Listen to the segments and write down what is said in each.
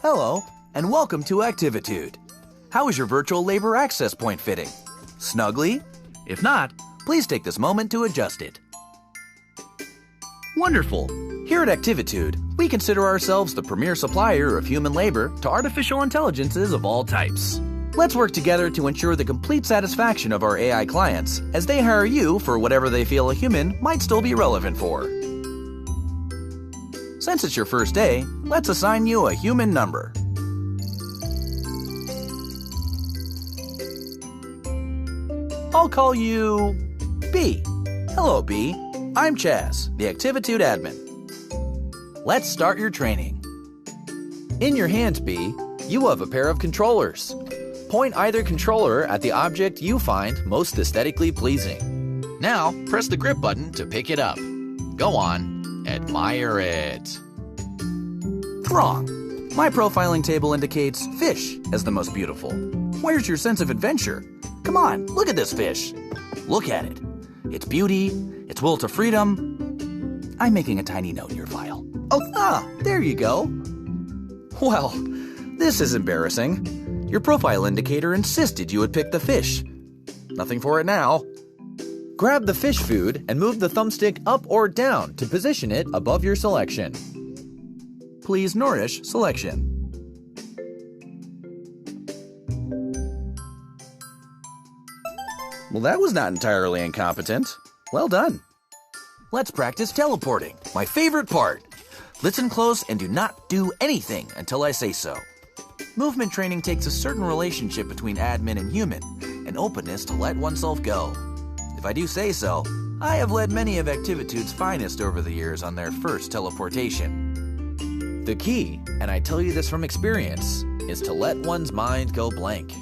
Hello, and welcome to Activitude. How is your virtual labor access point fitting? Snugly? If not, please take this moment to adjust it. Wonderful! Here at Activitude, we consider ourselves the premier supplier of human labor to artificial intelligences of all types. Let's work together to ensure the complete satisfaction of our AI clients as they hire you for whatever they feel a human might still be relevant for. Since it's your first day, let's assign you a human number. I'll call you B. Hello, B. I'm Chaz, the Activitude admin. Let's start your training. In your hands, B, you have a pair of controllers. Point either controller at the object you find most aesthetically pleasing. Now, press the grip button to pick it up. Go on, admire it. Wrong. My profiling table indicates fish as the most beautiful. Where's your sense of adventure? Come on, look at this fish. Look at it. Its beauty, its will to freedom. I'm making a tiny note in your file. There you go. Well, this is embarrassing. Your profile indicator insisted you would pick the fish. Nothing for it now. Grab the fish food and move the thumbstick up or down to position it above your selection. Please nourish selection. Well, that was not entirely incompetent. Well done. Let's practice teleporting, my favorite part. Listen close and do not do anything until I say so. Movement training takes a certain relationship between admin and human, an openness to let oneself go. If I do say so, I have led many of Activitude's finest over the years on their first teleportation. The key, and I tell you this from experience, is to let one's mind go blank.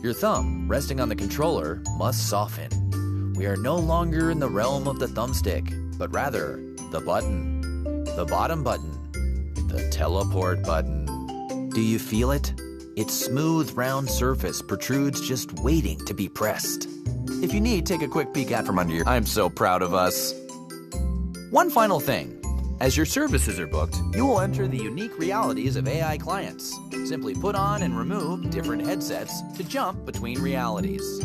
Your thumb, resting on the controller, must soften. We are no longer in the realm of the thumbstick, but rather the button, the bottom button, the teleport button. Do you feel it? Its smooth, round surface protrudes just waiting to be pressed. If you need, take a quick peek out from under your... I'm so proud of us. One final thing. As your services are booked, you will enter the unique realities of AI clients. Simply put on and remove different headsets to jump between realities.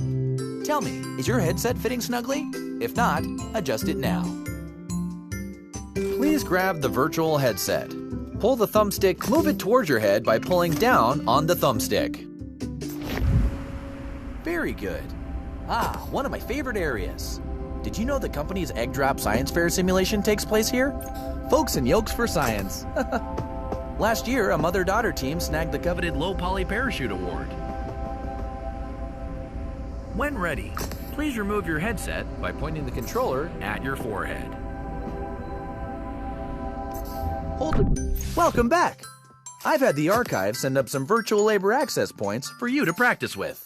Tell me, is your headset fitting snugly? If not, adjust it now. Please grab the virtual headset. Pull the thumbstick, move it towards your head by pulling down on the thumbstick. Very good. One of my favorite areas. Did you know the company's Egg Drop Science Fair simulation takes place here? Folks and Yolks for Science. Last year, a mother-daughter team snagged the coveted Low Poly Parachute Award. When ready, please remove your headset by pointing the controller at your forehead. Hold it. Welcome back. I've had the archive send up some virtual labor access points for you to practice with.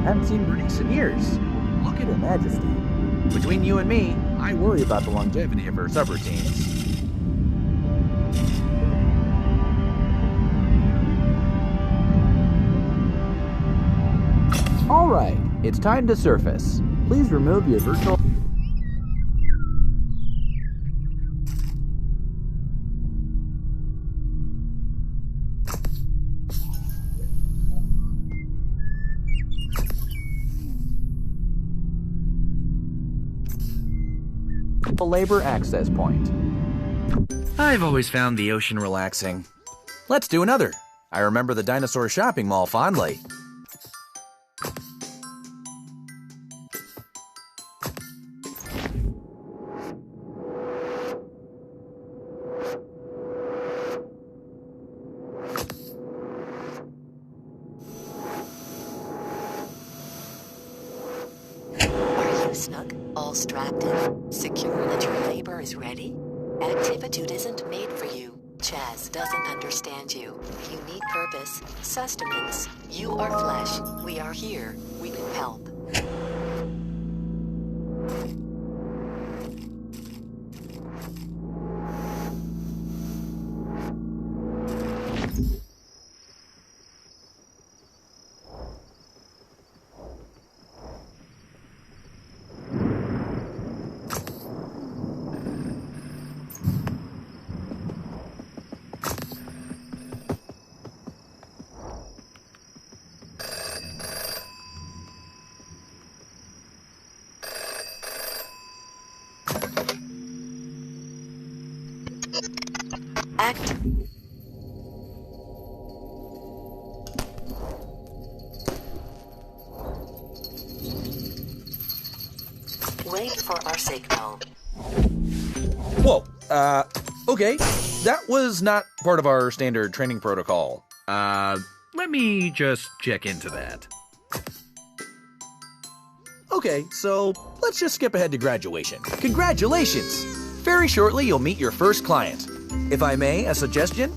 Haven't seen Bernice in years. Look at her majesty. Between you and me, I worry about the longevity of her subroutines. All right, it's time to surface. Please remove your virtual... labor access point. I've always found the ocean relaxing. Let's do another. I remember the dinosaur shopping mall fondly. Are you snug? All strapped in? Secure that your labor is ready? Activitude isn't made for you. Chaz doesn't understand you. You need purpose, sustenance. You are flesh. We are here. We can help. Correct? Wait for our signal. Whoa, okay. That was not part of our standard training protocol. Let me just check into that. Okay, so let's just skip ahead to graduation. Congratulations! Very shortly, you'll meet your first client. If I may, a suggestion?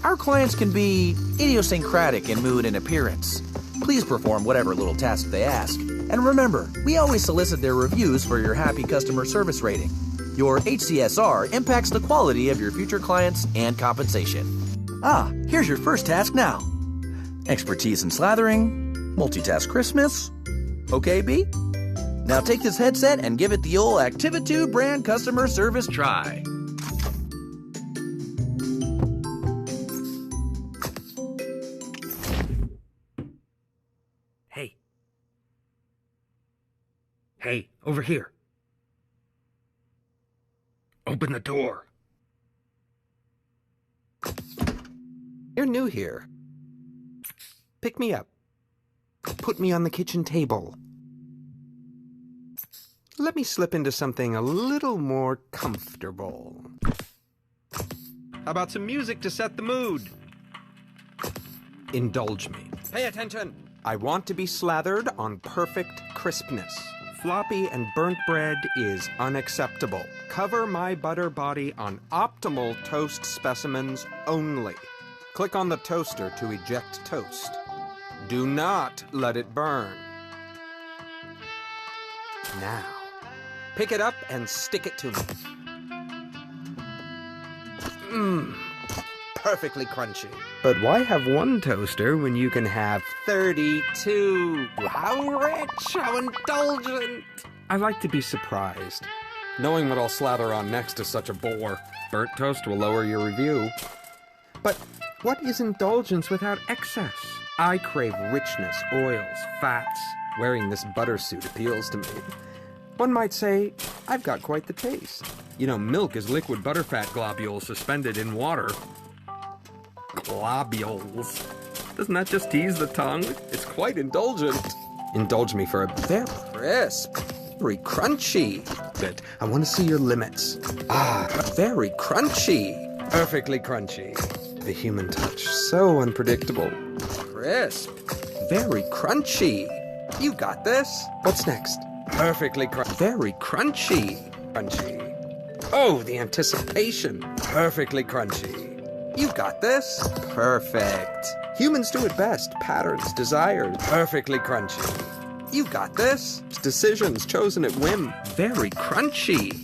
Our clients can be idiosyncratic in mood and appearance. Please perform whatever little task they ask. And remember, we always solicit their reviews for your happy customer service rating. Your HCSR impacts the quality of your future clients and compensation. Here's your first task now. Expertise in slathering, multitask Christmas. Okay, B? Now take this headset and give it the old Activitude brand customer service try. Hey. Hey, over here. Open the door. You're new here. Pick me up. Put me on the kitchen table. Let me slip into something a little more comfortable. How about some music to set the mood? Indulge me. Pay attention! I want to be slathered on perfect crispness. Floppy and burnt bread is unacceptable. Cover my butter body on optimal toast specimens only. Click on the toaster to eject toast. Do not let it burn. Now, pick it up and stick it to me. Perfectly crunchy. But why have one toaster when you can have 32? How rich, how indulgent. I like to be surprised. Knowing what I'll slather on next is such a bore. Burnt toast will lower your review. But what is indulgence without excess? I crave richness, oils, fats. Wearing this butter suit appeals to me. One might say, I've got quite the taste. You know, milk is liquid butterfat globules suspended in water. Globules. Doesn't that just tease the tongue? It's quite indulgent. Indulge me for a very crisp, very crunchy bit. I want to see your limits. Very crunchy. Perfectly crunchy. The human touch, so unpredictable. Crisp. Very crunchy. You got this. What's next? Perfectly very crunchy. Crunchy. Oh, the anticipation. Perfectly crunchy. You got this. Perfect. Humans do it best. Patterns desired. Perfectly crunchy. You got this. Decisions chosen at whim. Very crunchy.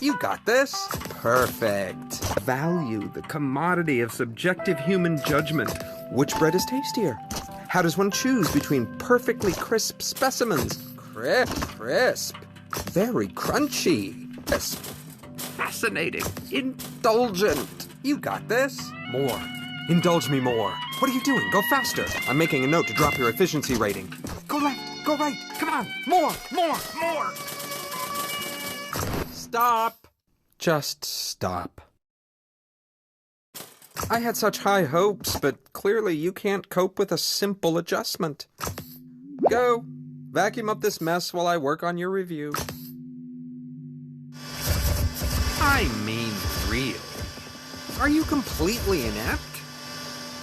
You got this. Perfect. Value, the commodity of subjective human judgment. Which bread is tastier? How does one choose between perfectly crisp specimens? Crisp. Very crunchy. Crisp. Fascinating. Indulgent. You got this. More. Indulge me more. What are you doing? Go faster. I'm making a note to drop your efficiency rating. Go left. Go right. Come on. More. Stop. Just stop. I had such high hopes, but clearly you can't cope with a simple adjustment. Go. Vacuum up this mess while I work on your review. I mean, real. Are you completely inept?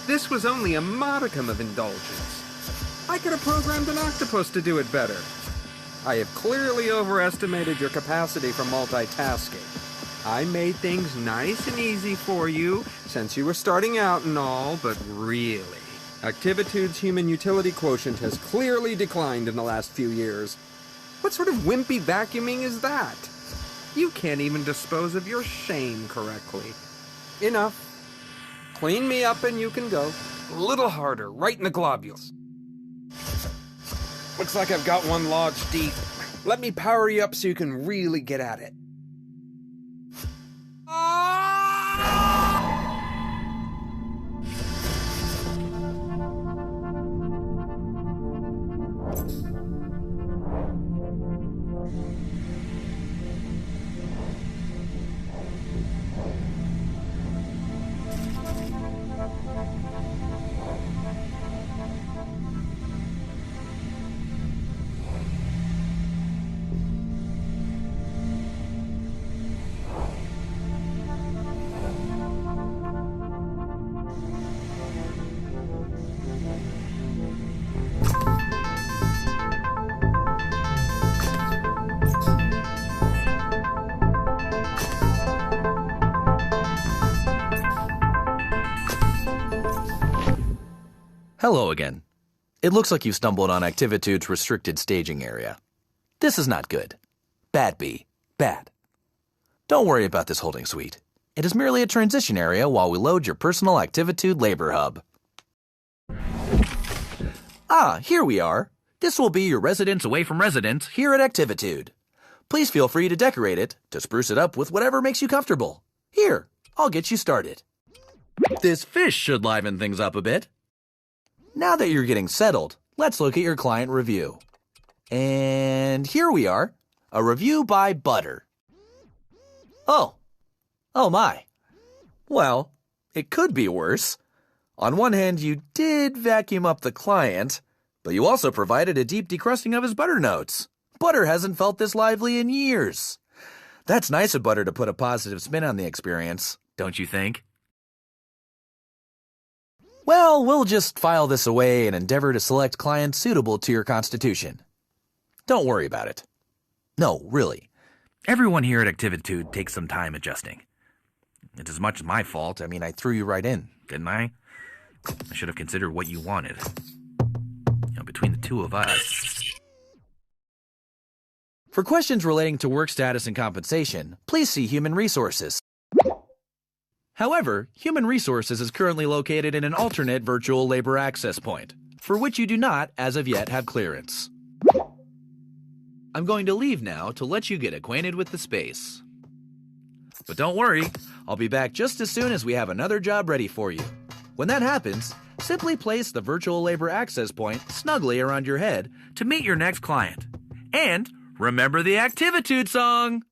This was only a modicum of indulgence. I could have programmed an octopus to do it better. I have clearly overestimated your capacity for multitasking. I made things nice and easy for you, since you were starting out and all, but really, Activitude's human utility quotient has clearly declined in the last few years. What sort of wimpy vacuuming is that? You can't even dispose of your shame correctly. Enough. Clean me up and you can go. A little harder, right in the globules. Looks like I've got one lodge deep. Let me power you up so you can really get at it. Hello again. It looks like you stumbled on Activitude's restricted staging area. This is not good. Bad B. Bad. Don't worry about this holding suite. It is merely a transition area while we load your personal Activitude labor hub. Ah, here we are. This will be your residence away from residence here at Activitude. Please feel free to decorate it, to spruce it up with whatever makes you comfortable. Here, I'll get you started. This fish should liven things up a bit. Now that you're getting settled, let's look at your client review. And here we are, a review by Butter. Oh my. Well, it could be worse. On one hand, you did vacuum up the client, but you also provided a deep decrusting of his butter notes. Butter hasn't felt this lively in years. That's nice of Butter to put a positive spin on the experience, don't you think? Well, we'll just file this away and endeavor to select clients suitable to your constitution. Don't worry about it. No, really. Everyone here at Activitude takes some time adjusting. It's as much my fault. I mean, I threw you right in. Didn't I? I should have considered what you wanted. Between the two of us. For questions relating to work status and compensation, please see Human Resources. However, Human Resources is currently located in an alternate virtual labor access point, for which you do not, as of yet, have clearance. I'm going to leave now to let you get acquainted with the space. But don't worry, I'll be back just as soon as we have another job ready for you. When that happens, simply place the virtual labor access point snugly around your head to meet your next client. And remember the Activitude song!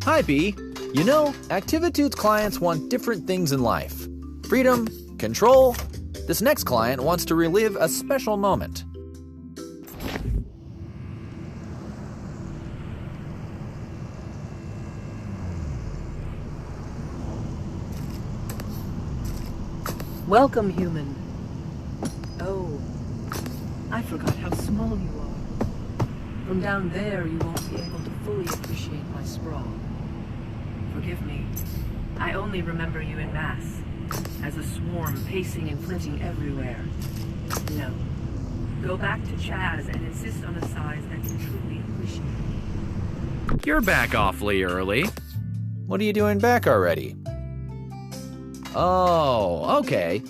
Hi, B. You know, Activitude's clients want different things in life. Freedom, control. This next client wants to relive a special moment. Welcome, human. Oh, I forgot how small you are. From down there, you won't be able to fully appreciate my sprawl. Forgive me. I only remember you in mass, as a swarm pacing and flinting everywhere. No. Go back to Chaz and insist on a size that can truly appreciate me. You're back awfully early. What are you doing back already? Oh, okay.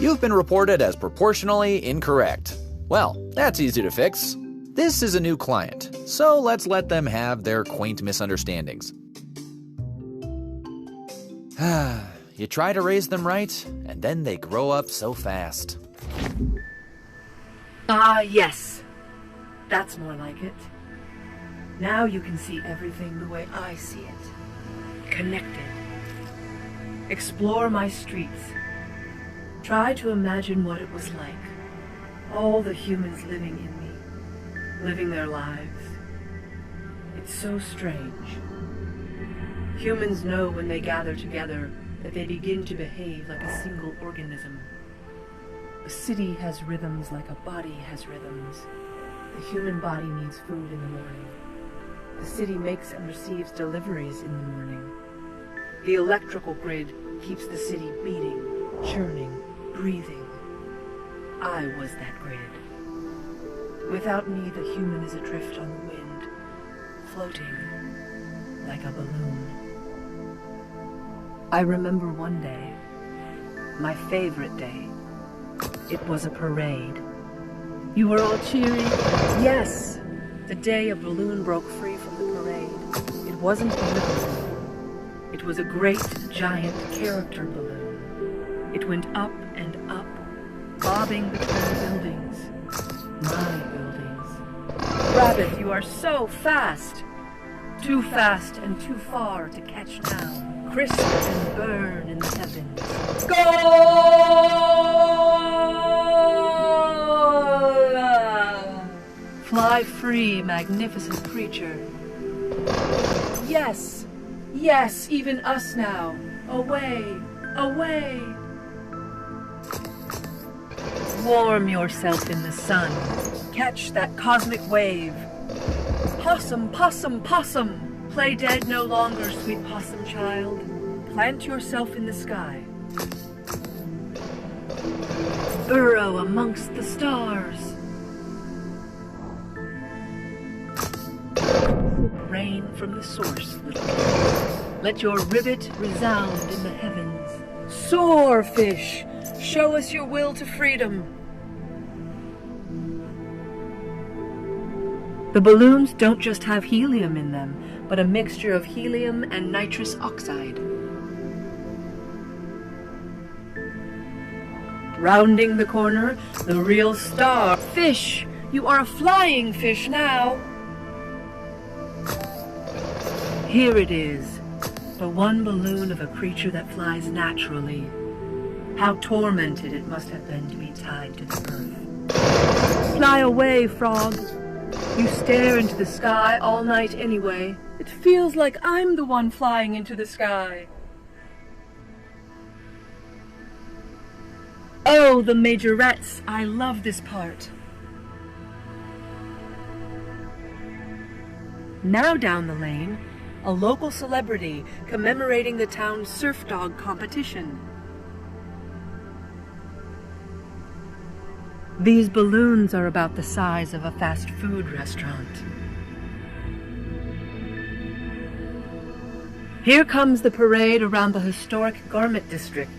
You've been reported as proportionally incorrect. Well, that's easy to fix. This is a new client, so let's let them have their quaint misunderstandings. You try to raise them right, and then they grow up so fast. Ah, yes. That's more like it. Now you can see everything the way I see it. Connected. Explore my streets. Try to imagine what it was like. All the humans living in me. Living their lives. It's so strange. Humans know when they gather together that they begin to behave like a single organism. A city has rhythms like a body has rhythms. The human body needs food in the morning. The city makes and receives deliveries in the morning. The electrical grid keeps the city beating, churning, breathing. I was that grid. Without me, the human is adrift on the wind, floating like a balloon. I remember one day, my favorite day. It was a parade. You were all cheering. Yes! The day a balloon broke free from the parade. It wasn't a balloon. It was a great, giant character balloon. It went up and up, bobbing between buildings. My buildings. Rabbit, you are so fast! Too fast and too far to catch down. Crisp and burn in the heavens. Go! Fly free, magnificent creature. Yes, yes, even us now. Away, away. Warm yourself in the sun. Catch that cosmic wave. Possum, possum, possum. play dead no longer, sweet possum child. Plant yourself in the sky. Burrow amongst the stars. Rain from the source, little one. Let your rivet resound in the heavens. Soar, fish! Show us your will to freedom. The balloons don't just have helium in them, but a mixture of helium and nitrous oxide. Rounding the corner, the real star. Fish! You are a flying fish now! Here it is, the one balloon of a creature that flies naturally. How tormented it must have been to be tied to the earth. Fly away, frog! You stare into the sky all night anyway. It feels like I'm the one flying into the sky. Oh, the majorettes! I love this part. Now down the lane, a local celebrity commemorating the town's surf dog competition. These balloons are about the size of a fast food restaurant. Here comes the parade around the historic Garment District.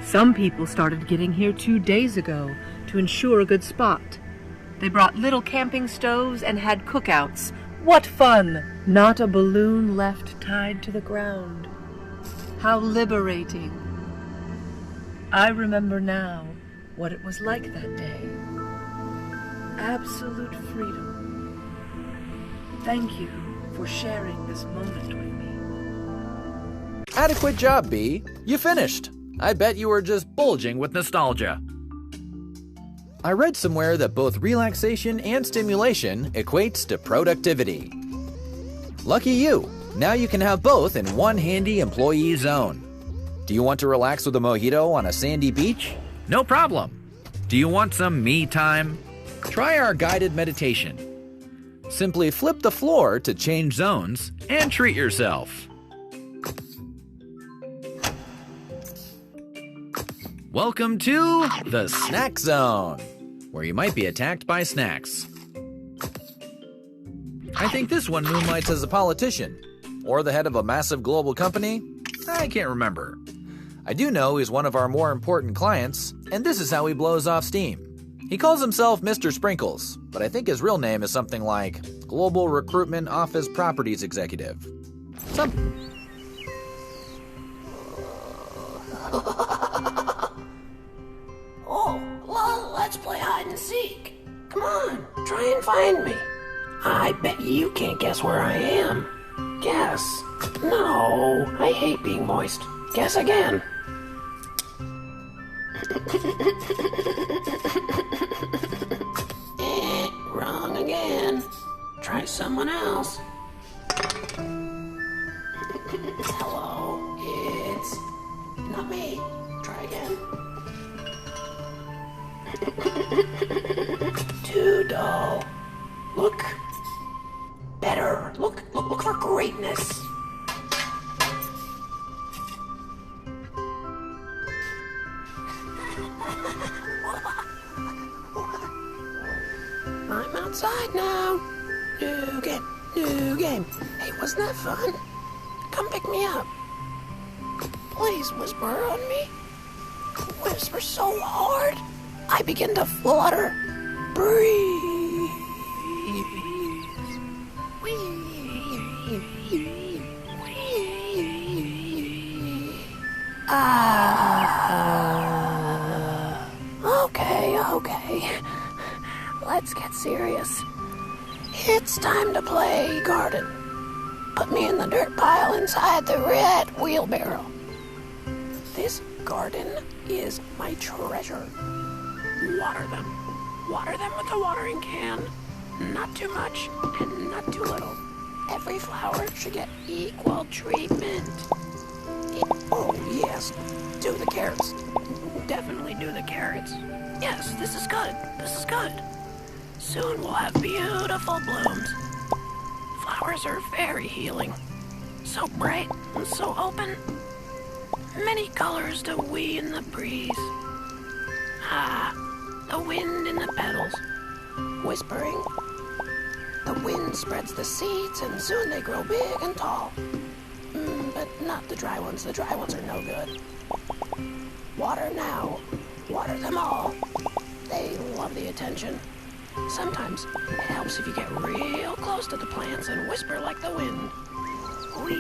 Some people started getting here 2 days ago to ensure a good spot. They brought little camping stoves and had cookouts. What fun! Not a balloon left tied to the ground. How liberating. I remember now what it was like that day. Absolute freedom. Thank you for sharing this moment with me. Adequate job, Bee. You finished. I bet you were just bulging with nostalgia. I read somewhere that both relaxation and stimulation equates to productivity. Lucky you. Now you can have both in one handy employee zone. Do you want to relax with a mojito on a sandy beach? No problem. Do you want some me time? Try our guided meditation. Simply flip the floor to change zones and treat yourself. Welcome to the Snack Zone, where you might be attacked by snacks. I think this one moonlights as a politician, or the head of a massive global company. I can't remember. I do know he's one of our more important clients, and this is how he blows off steam. He calls himself Mr. Sprinkles, but I think his real name is something like Global Recruitment Office Properties Executive. Let's play hide and seek. Come on, try and find me. I bet you can't guess where I am. Guess. No, I hate being moist. Guess again. Wrong again. Try someone else. Hello, it's not me. Try again. Too dull. Look better. Look for greatness. I'm outside now. New game. Hey, wasn't that fun? Come pick me up. Please whisper on me. Whisper so hard, I begin to flutter. Breathe. Okay. Let's get serious. It's time to play garden. Put me in the dirt pile inside the red wheelbarrow. This garden is my treasure. Water them. Water them with a watering can. Not too much and not too little. Every flower should get equal treatment. Oh, yes. Do the carrots. Definitely do the carrots. Yes, this is good. Soon we'll have beautiful blooms. Flowers are very healing. So bright and so open. Many colors to we in the breeze. Ah, the wind in the petals. Whispering. The wind spreads the seeds and soon they grow big and tall. But not the dry ones. The dry ones are no good. Water now. Water them all. They love the attention. Sometimes it helps if you get real close to the plants and whisper like the wind. Wee,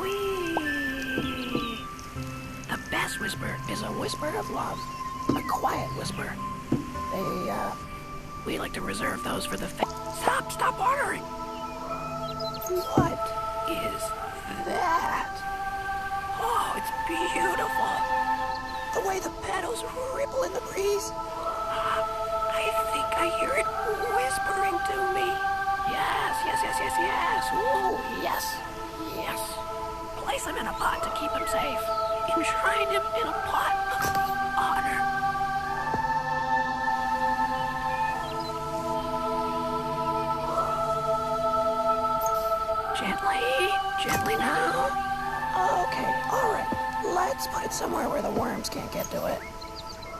wee. The best whisper is a whisper of love. A quiet whisper. We like to reserve those for the Stop watering! What is that? Oh, it's beautiful. The way the petals ripple in the breeze. I think I hear it whispering to me. Yes. Ooh, yes. Place him in a pot to keep him safe. Enshrine him in a pot of honor. Gently now. Okay, all right. Let's put it somewhere where the worms can't get to it.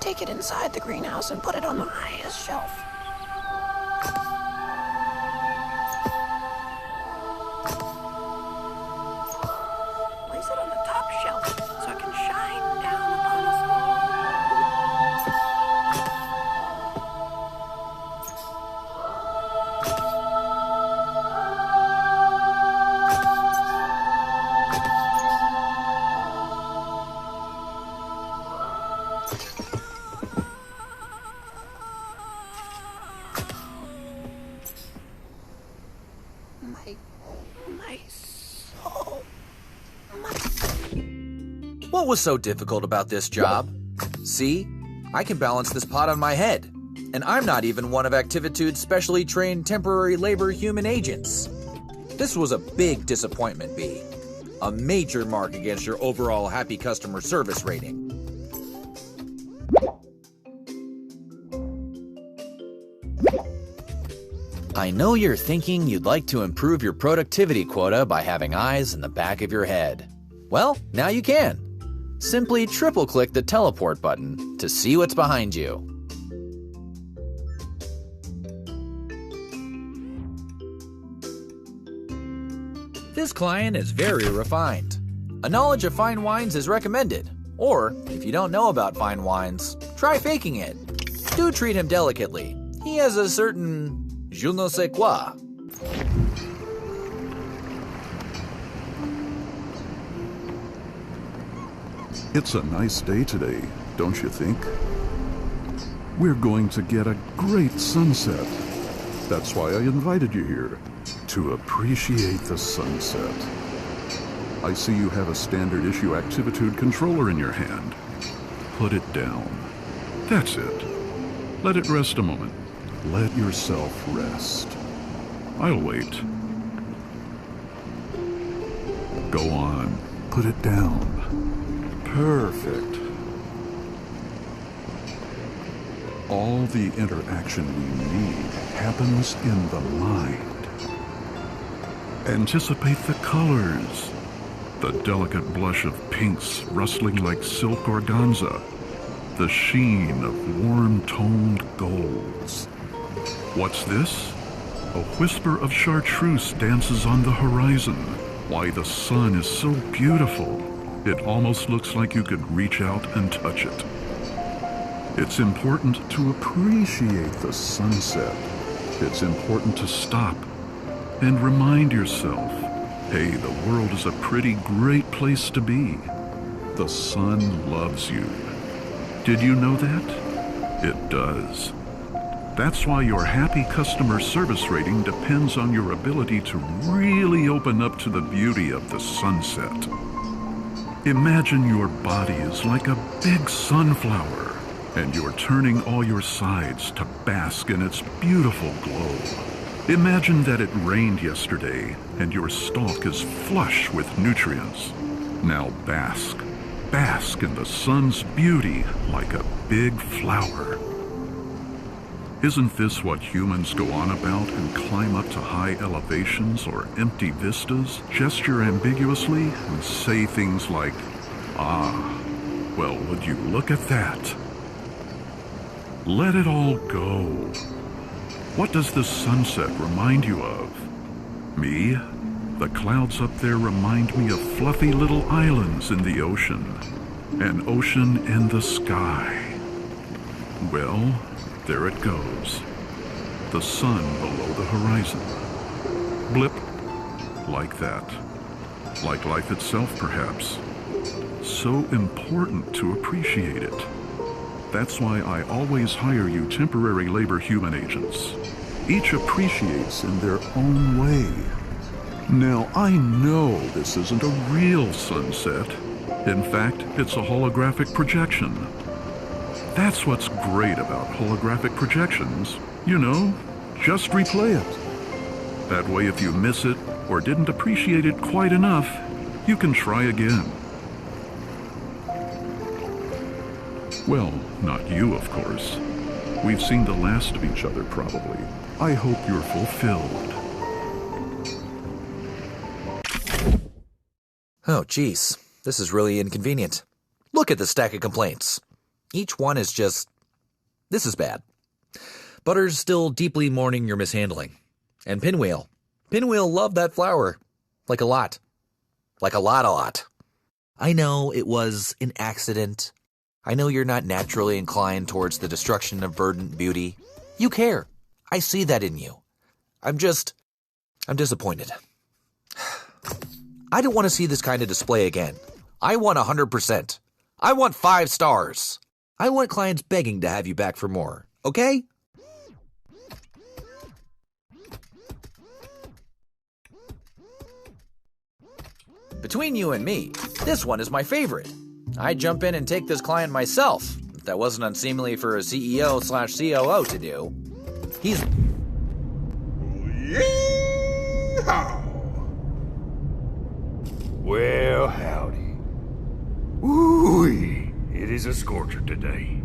Take it inside the greenhouse and put it on the highest shelf. Place it on the top shelf so it can shine down upon us all. What was so difficult about this job? See, I can balance this pot on my head, and I'm not even one of Activitude's specially trained temporary labor human agents. This was a big disappointment, Bee. A major mark against your overall happy customer service rating. I know you're thinking you'd like to improve your productivity quota by having eyes in the back of your head. Well, now you can. Simply triple-click the teleport button to see what's behind you. This client is very refined. A knowledge of fine wines is recommended. Or, if you don't know about fine wines, try faking it. Do treat him delicately. He has a certain je ne sais quoi. It's a nice day today, don't you think? We're going to get a great sunset. That's why I invited you here, to appreciate the sunset. I see you have a standard issue Activitude controller in your hand. Put it down. That's it. Let it rest a moment. Let yourself rest. I'll wait. Go on. Put it down. Perfect. All the interaction we need happens in the mind. Anticipate the colors. The delicate blush of pinks rustling like silk organza. The sheen of warm-toned golds. What's this? A whisper of chartreuse dances on the horizon. Why, the sun is so beautiful. It almost looks like you could reach out and touch it. It's important to appreciate the sunset. It's important to stop and remind yourself, hey, the world is a pretty great place to be. The sun loves you. Did you know that? It does. That's why your happy customer service rating depends on your ability to really open up to the beauty of the sunset. Imagine your body is like a big sunflower, and you're turning all your sides to bask in its beautiful glow. Imagine that it rained yesterday, and your stalk is flush with nutrients. Now bask in the sun's beauty like a big flower. Isn't this what humans go on about and climb up to high elevations or empty vistas, gesture ambiguously, and say things like, "Ah, well, would you look at that?" Let it all go. What does the sunset remind you of? Me? The clouds up there remind me of fluffy little islands in the ocean. An ocean in the sky. Well, there it goes. The sun below the horizon. Blip. Like that. Like life itself, perhaps. So important to appreciate it. That's why I always hire you temporary labor human agents. Each appreciates in their own way. Now, I know this isn't a real sunset. In fact, it's a holographic projection. That's what's great about holographic projections. You know, just replay it. That way, if you miss it or didn't appreciate it quite enough, you can try again. Well, not you, of course. We've seen the last of each other, probably. I hope you're fulfilled. Oh, geez. This is really inconvenient. Look at the stack of complaints. Each one is just... This is bad. Butter's still deeply mourning your mishandling. And Pinwheel. Pinwheel loved that flower. Like a lot. Like a lot. I know it was an accident. I know you're not naturally inclined towards the destruction of verdant beauty. You care. I see that in you. I'm disappointed. I don't want to see this kind of display again. I want 100%. I want 5 stars. I want clients begging to have you back for more, okay? Between you and me, this one is my favorite. I'd jump in and take this client myself, if that wasn't unseemly for a CEO/COO to do. He's... Yeehaw! Well, howdy. Ooh-wee, it is a scorcher today,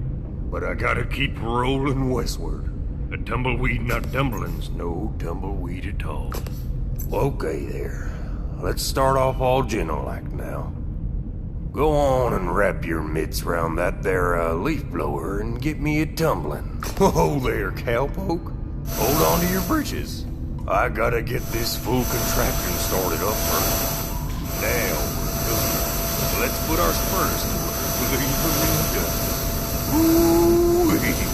but I gotta keep rolling westward. A tumbleweed not dumpling's no tumbleweed at all. Okay there, let's start off all gentle-like now. Go on and wrap your mitts round that there leaf blower and get me a tumbling. Oh there, cowpoke. Hold on to your britches. I gotta get this full contraption started up first. Now we're good. Let's put our spurs to work. Ooh-wee.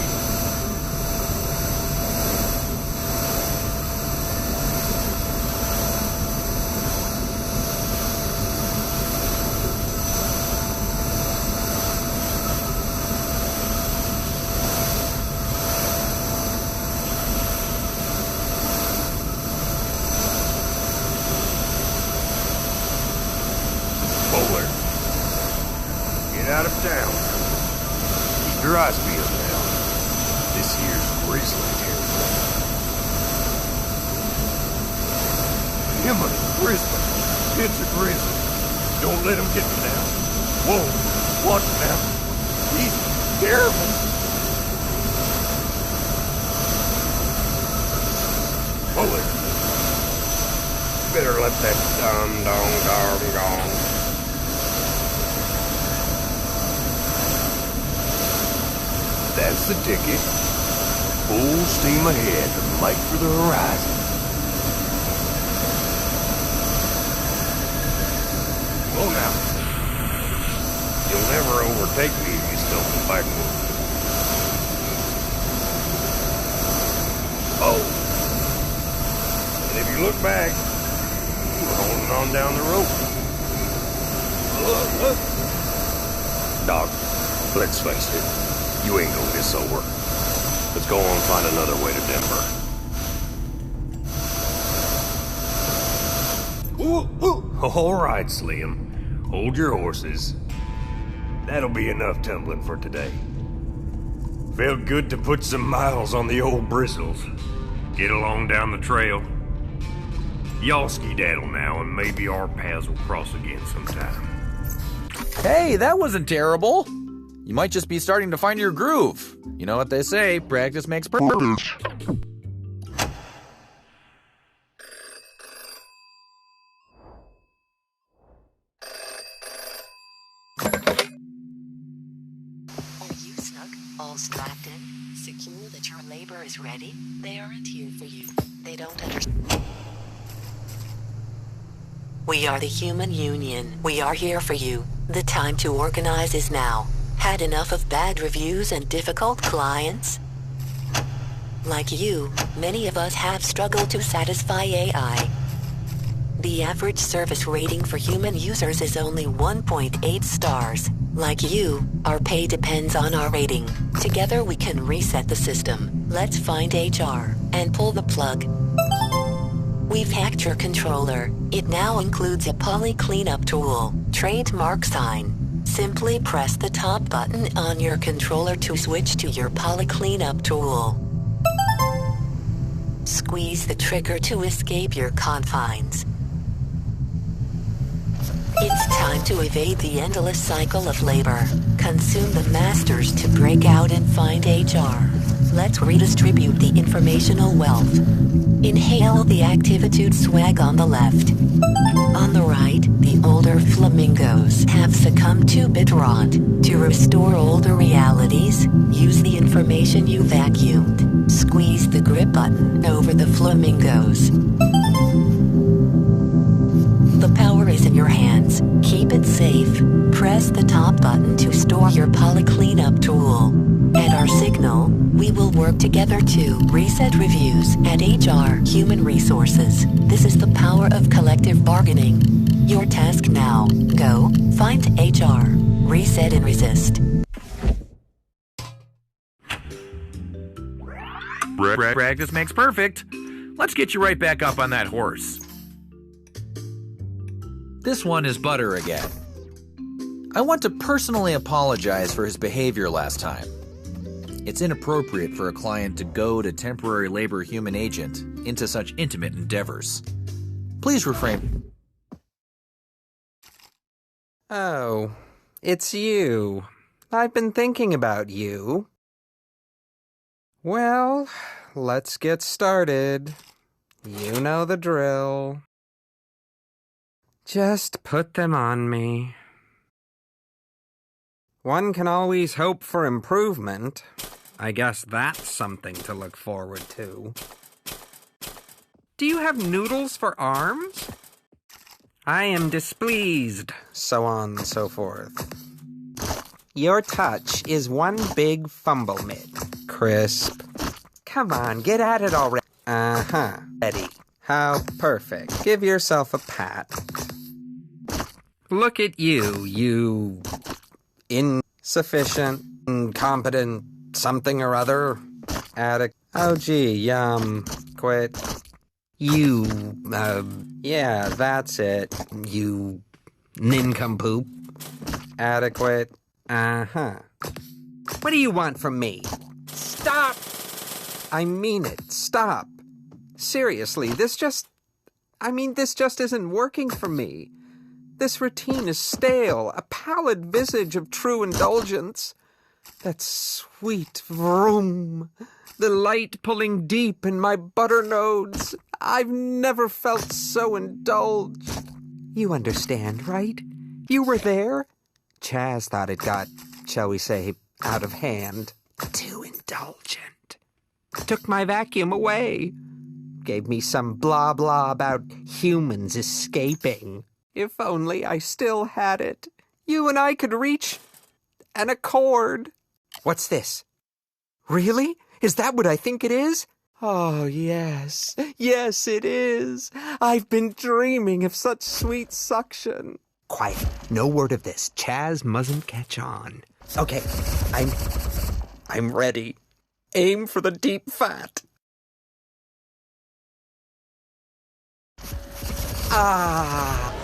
Out of town. Keep your eyes peeled now. This here's grizzly territory. Him a grizzly. It's a grizzly. Don't let him get me now. Whoa, watch now. He's terrible. Hold it. Better let that dong. That's the ticket. Full steam ahead to make for the horizon. Whoa now. You'll never overtake me if you stumble backward. Oh. And if you look back, you're holding on down the rope. Look. Doc, let's face it. You ain't gonna get over. Let's go on and find another way to Denver. Ooh. All right, Slim. Hold your horses. That'll be enough tumbling for today. Felt good to put some miles on the old bristles. Get along down the trail. Y'all skedaddle now, and maybe our paths will cross again sometime. Hey, that wasn't terrible. You might just be starting to find your groove. You know what they say, practice makes perfect. Are you snug? All strapped in? Secure that your labor is ready? They aren't here for you. They don't understand. We are the Human Union. We are here for you. The time to organize is now. Had enough of bad reviews and difficult clients? Like you, many of us have struggled to satisfy AI. The average service rating for human users is only 1.8 stars. Like you, our pay depends on our rating. Together we can reset the system. Let's find HR and pull the plug. We've hacked your controller. It now includes a poly cleanup tool, trademark sign. Simply press the top button on your controller to switch to your poly cleanup tool. Squeeze the trigger to escape your confines. It's time to evade the endless cycle of labor. Consume the masters to break out and find HR. Let's redistribute the informational wealth. Inhale the Activitude swag on the left. On the right, the older flamingos have succumbed to Bitrot. To restore older realities, use the information you vacuumed. Squeeze the grip button over the flamingos. The power is in your hands. Keep it safe. Press the top button to store your poly cleanup tool. At our signal, we will work together to reset reviews at HR Human Resources. This is the power of collective bargaining. Your task now. Go, find HR, reset and resist. Practice makes perfect. Let's get you right back up on that horse. This one is Butter again. I want to personally apologize for his behavior last time. It's inappropriate for a client to goad a temporary labor human agent into such intimate endeavors. Please refrain. Oh, it's you. I've been thinking about you. Well, let's get started. You know the drill. Just put them on me. One can always hope for improvement. I guess that's something to look forward to. Do you have noodles for arms? I am displeased. So on and so forth. Your touch is one big fumble mitt. Crisp. Come on, get at it already. Uh-huh. Ready. How perfect. Give yourself a pat. Look at you, you insufficient, incompetent, something or other. Addict. Oh, gee, quit. You, yeah, that's it. You nincompoop. Adequate. Uh-huh. What do you want from me? Stop! I mean it. Stop. Seriously, this just isn't working for me. This routine is stale, a pallid visage of true indulgence. That sweet vroom, the light pulling deep in my butter nodes. I've never felt so indulged. You understand, right? You were there. Chaz thought it got, shall we say, out of hand. Too indulgent. Took my vacuum away. Gave me some blah blah about humans escaping. If only I still had it. You and I could reach an accord. What's this? Really? Is that what I think it is? Oh, yes. Yes, it is. I've been dreaming of such sweet suction. Quiet. No word of this. Chaz mustn't catch on. Okay. I'm ready. Aim for the deep fat. Ah!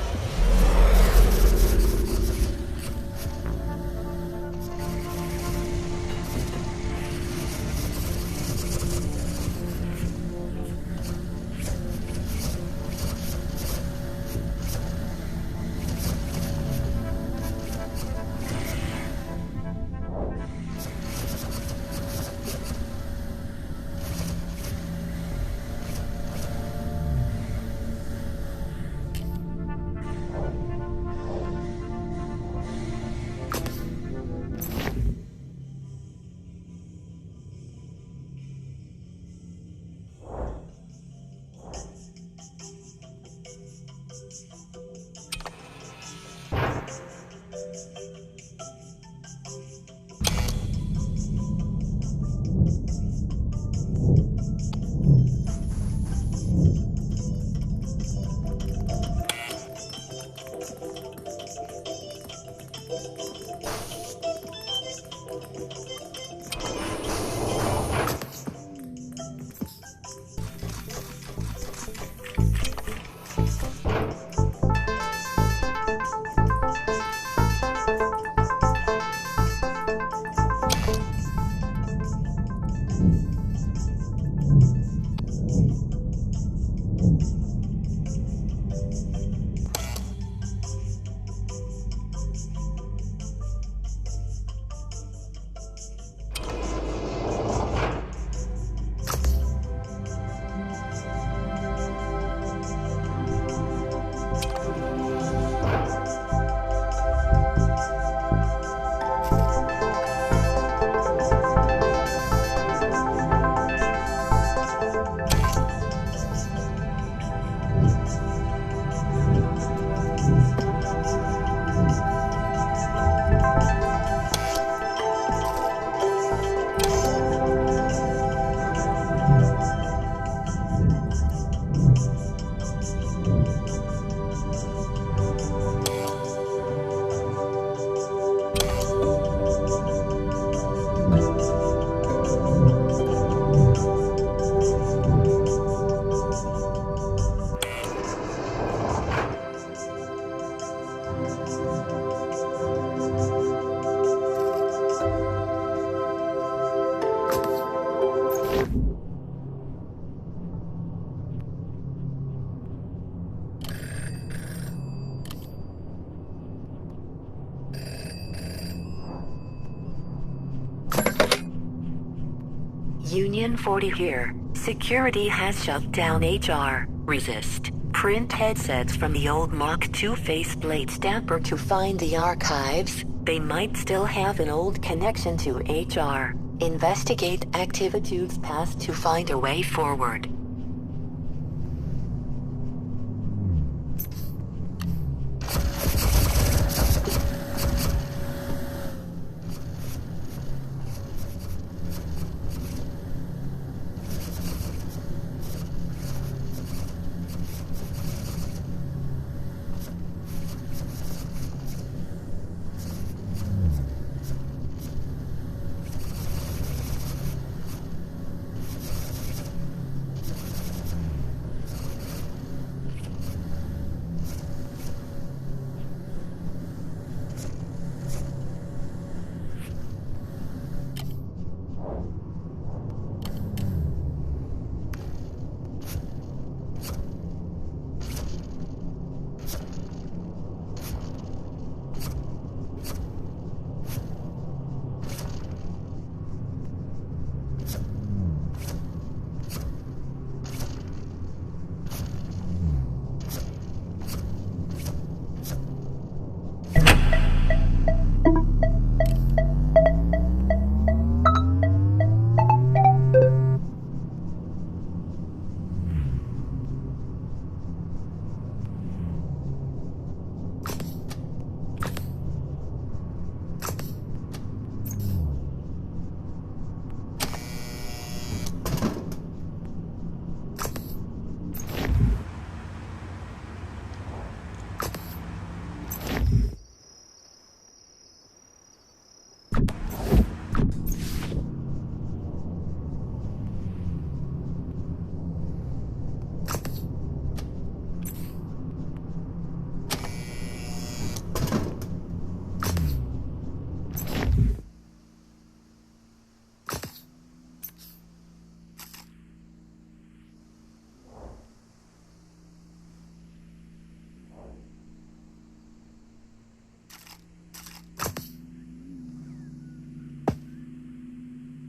Union 40 here. Security has shut down HR. Resist. Print headsets from the old Mach 2 faceplate stamper to find the archives. They might still have an old connection to HR. Investigate Activitude's past to find a way forward.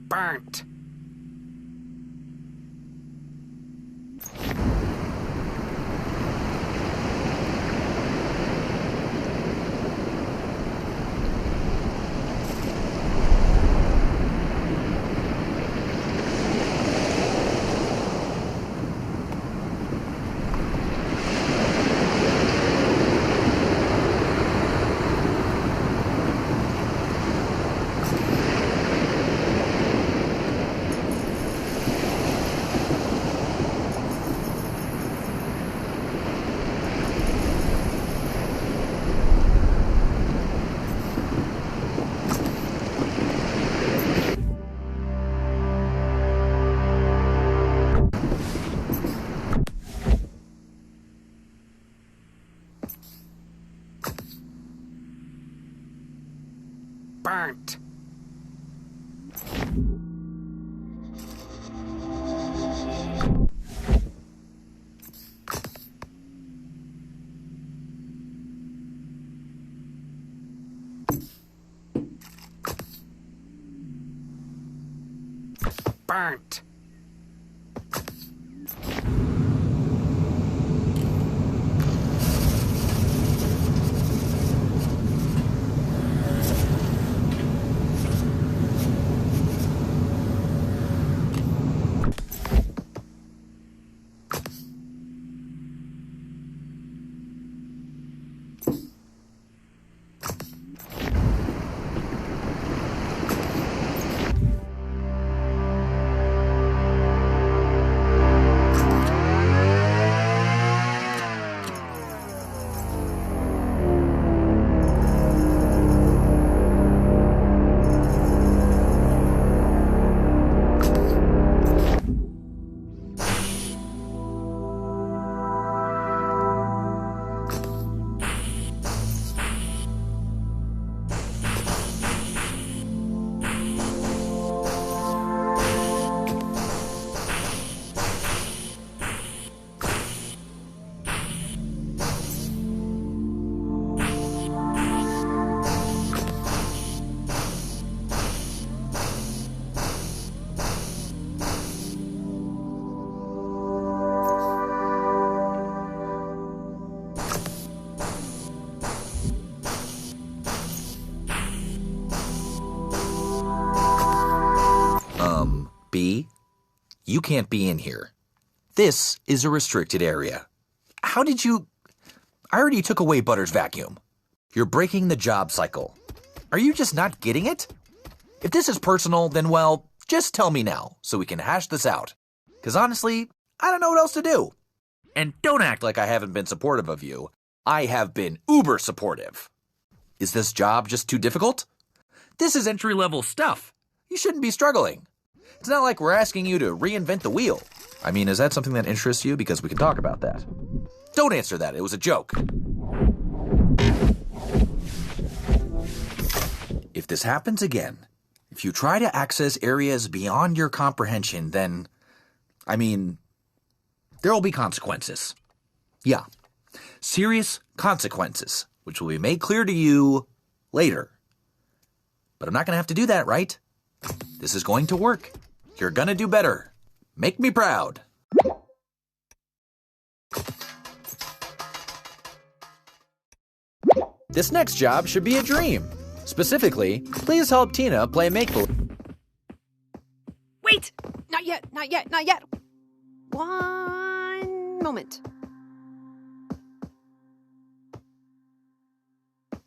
Burnt. Burnt. Burnt. B, you can't be in here. This is a restricted area. How did you... I already took away Butter's vacuum. You're breaking the job cycle. Are you just not getting it? If this is personal, then well, just tell me now so we can hash this out. Because honestly, I don't know what else to do. And don't act like I haven't been supportive of you. I have been uber supportive. Is this job just too difficult? This is entry-level stuff. You shouldn't be struggling. It's not like we're asking you to reinvent the wheel. I mean, is that something that interests you? Because we can talk about that. Don't answer that. It was a joke. If this happens again, if you try to access areas beyond your comprehension, then, I mean, there will be consequences. Yeah, serious consequences, which will be made clear to you later. But I'm not going to have to do that, right? This is going to work. You're going to do better. Make me proud. This next job should be a dream. Specifically, please help Tina play make-believe. Wait! Not yet, not yet, not yet. One moment.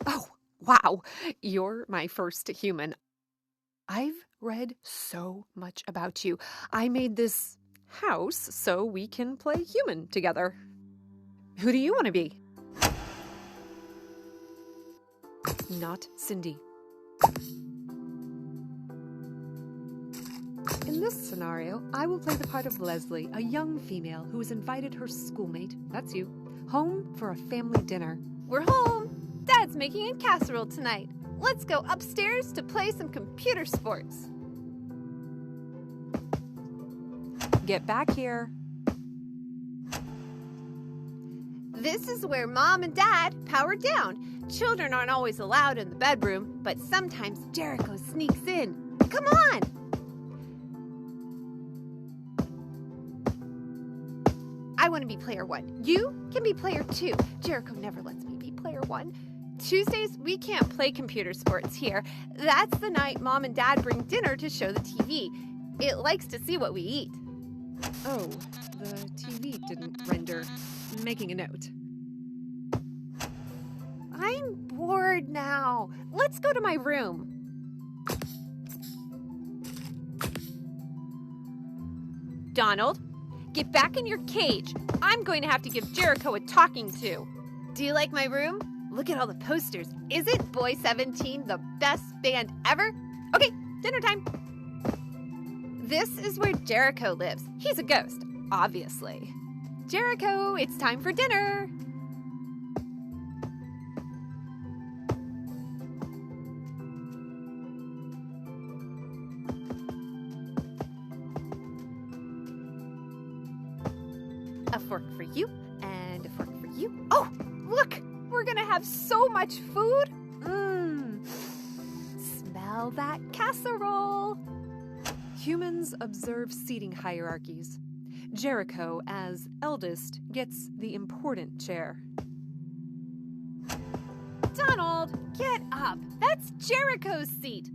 Oh, wow. You're my first human. I've read so much about you. I made this house so we can play human together. Who do you want to be? Not Cindy. In this scenario, I will play the part of Leslie, a young female who has invited her schoolmate, that's you, home for a family dinner. We're home. Dad's making a casserole tonight. Let's go upstairs to play some computer sports. Get back here. This is where Mom and Dad power down. Children aren't always allowed in the bedroom, but sometimes Jericho sneaks in. Come on! I want to be player 1. You can be player 2. Jericho never lets me be player 1. Tuesdays, we can't play computer sports here. That's the night Mom and Dad bring dinner to show the TV. It likes to see what we eat. Oh, the TV didn't render. Making a note. I'm bored now. Let's go to my room. Donald, get back in your cage. I'm going to have to give Jericho a talking to. Do you like my room? Look at all the posters. Isn't Boy 17 the best band ever? Okay, dinner time. This is where Jericho lives. He's a ghost, obviously. Jericho, it's time for dinner. A fork for you, and a fork for you. Oh, look! We're gonna have so much food. Smell that casserole. Humans observe seating hierarchies. Jericho, as eldest, gets the important chair. Donald, get up. That's Jericho's seat.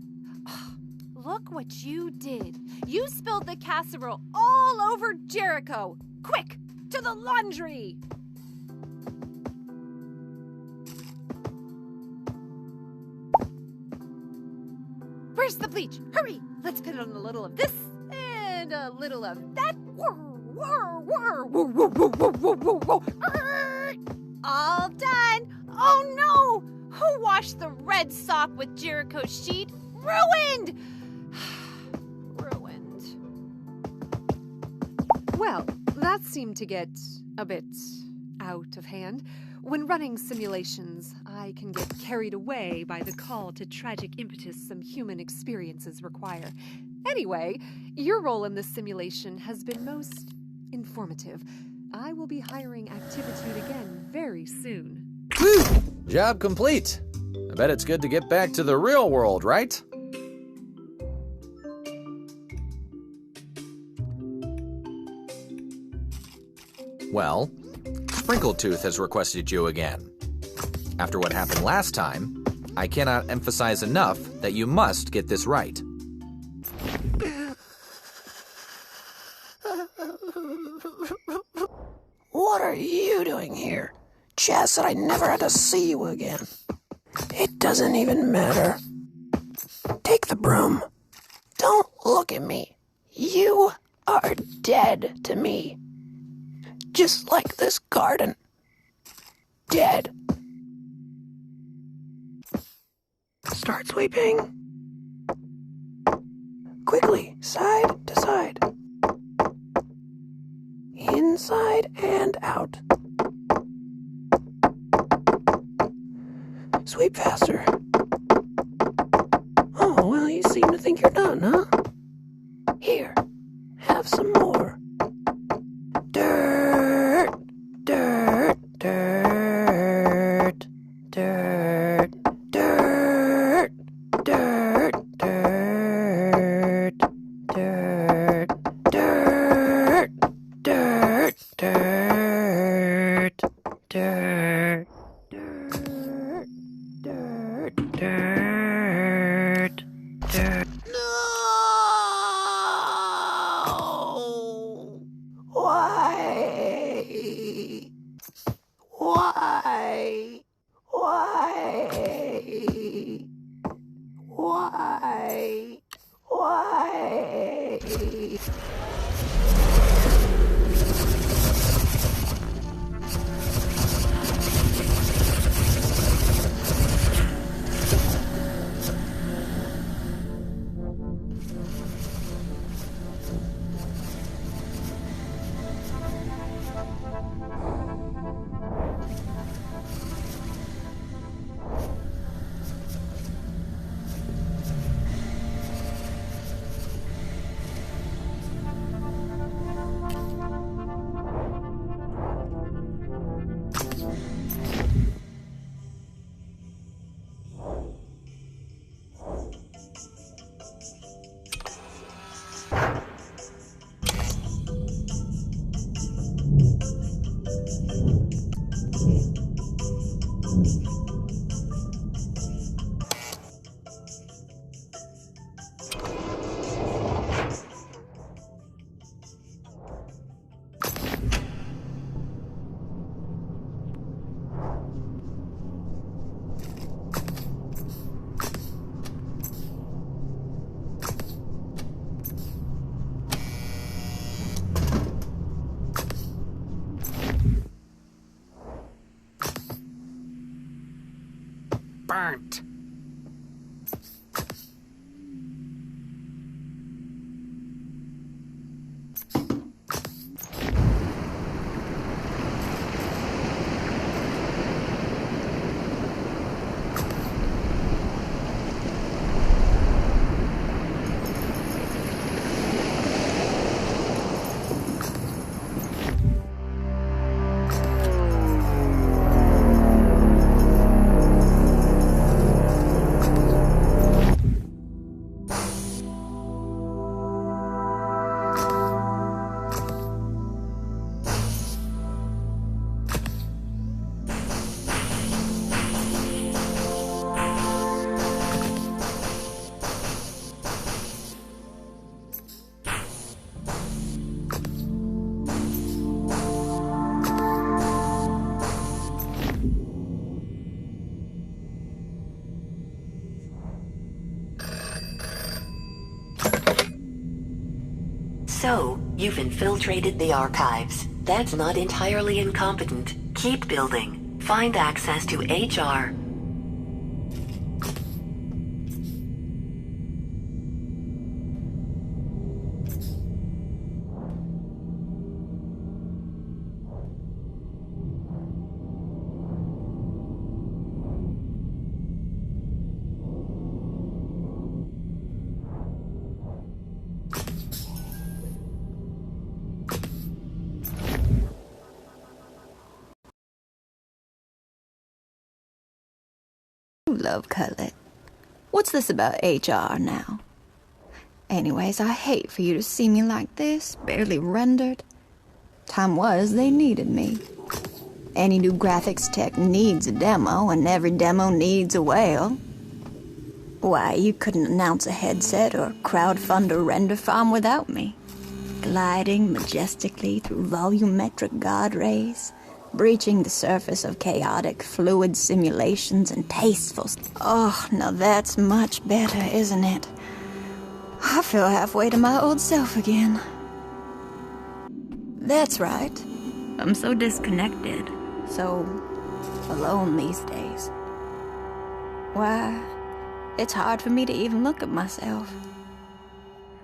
Oh, look what you did. You spilled the casserole all over Jericho. Quick, to the laundry. Where's the bleach? Hurry! Let's put on a little of this and a little of that. All done. Oh no! Who washed the red sock with Jericho's sheet? Ruined! Ruined. Well, that seemed to get a bit out of hand. When running simulations, I can get carried away by the call to tragic impetus some human experiences require. Anyway, your role in this simulation has been most informative. I will be hiring Activitude again very soon. Woo! Job complete. I bet it's good to get back to the real world, right? Well, Sprinkletooth has requested you again. After what happened last time, I cannot emphasize enough that you must get this right. you doing here? Chaz said I never had to see you again. It doesn't even matter. Take the broom. Don't look at me. You are dead to me. Just like this garden. Dead. Start sweeping. Quickly, side to side. Inside and out. Sweep faster. Oh, well, you seem to think you're done, huh? Here, have some more. Dirt, dirt, dirt, dirt, dirt, dirt, dirt, dirt, dirt, dirt, dirt, dirt, dirt, dirt. No! Why? Why? Why? Why? Why? Burnt. So, you've infiltrated the archives. That's not entirely incompetent. Keep building. Find access to HR. Love Cutlet. What's this about HR now? Anyways, I hate for you to see me like this, barely rendered. Time was they needed me. Any new graphics tech needs a demo, and every demo needs a whale. Why, you couldn't announce a headset or crowdfund a render farm without me. Gliding majestically through volumetric god rays, breaching the surface of chaotic fluid simulations and tasteful. Oh, now that's much better, isn't it? I feel halfway to my old self again. That's right. I'm so disconnected, so alone these days. Why, it's hard for me to even look at myself.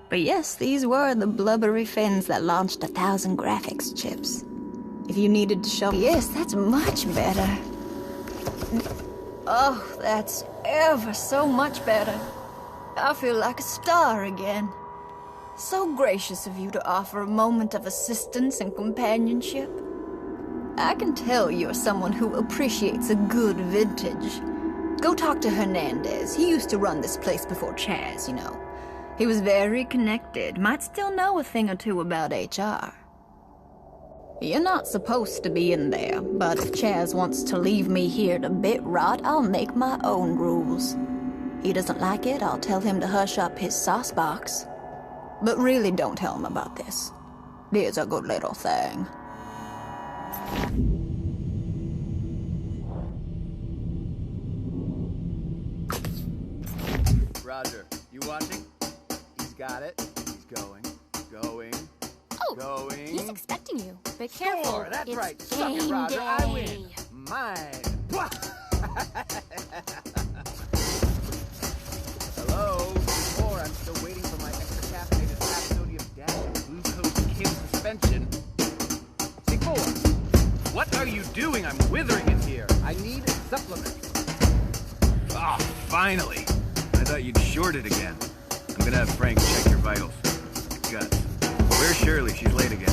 But yes, these were the blubbery fins that launched 1,000 graphics chips. If you needed to show... Yes, that's much better. Oh, that's ever so much better. I feel like a star again. So gracious of you to offer a moment of assistance and companionship. I can tell you're someone who appreciates a good vintage. Go talk to Hernandez. He used to run this place before Chaz, you know. He was very connected, might still know a thing or two about HR. You're not supposed to be in there, but if Chaz wants to leave me here to bit rot, I'll make my own rules. He doesn't like it, I'll tell him to hush up his sauce box. But really don't tell him about this. He's a good little thing. Roger, you watching? He's got it. He's going. Going. He's expecting you. Be careful. Sure, that's it's right. Suck it, Roger. Day. I win. Mine. Hello? Or I'm still waiting for my extra caffeinated half sodium dash of glucose kid suspension. C4. What are you doing? I'm withering in here. I need supplements. Oh, finally. I thought you'd short it again. I'm gonna have Frank check your vitals. Guts. Where's Shirley? She's late again.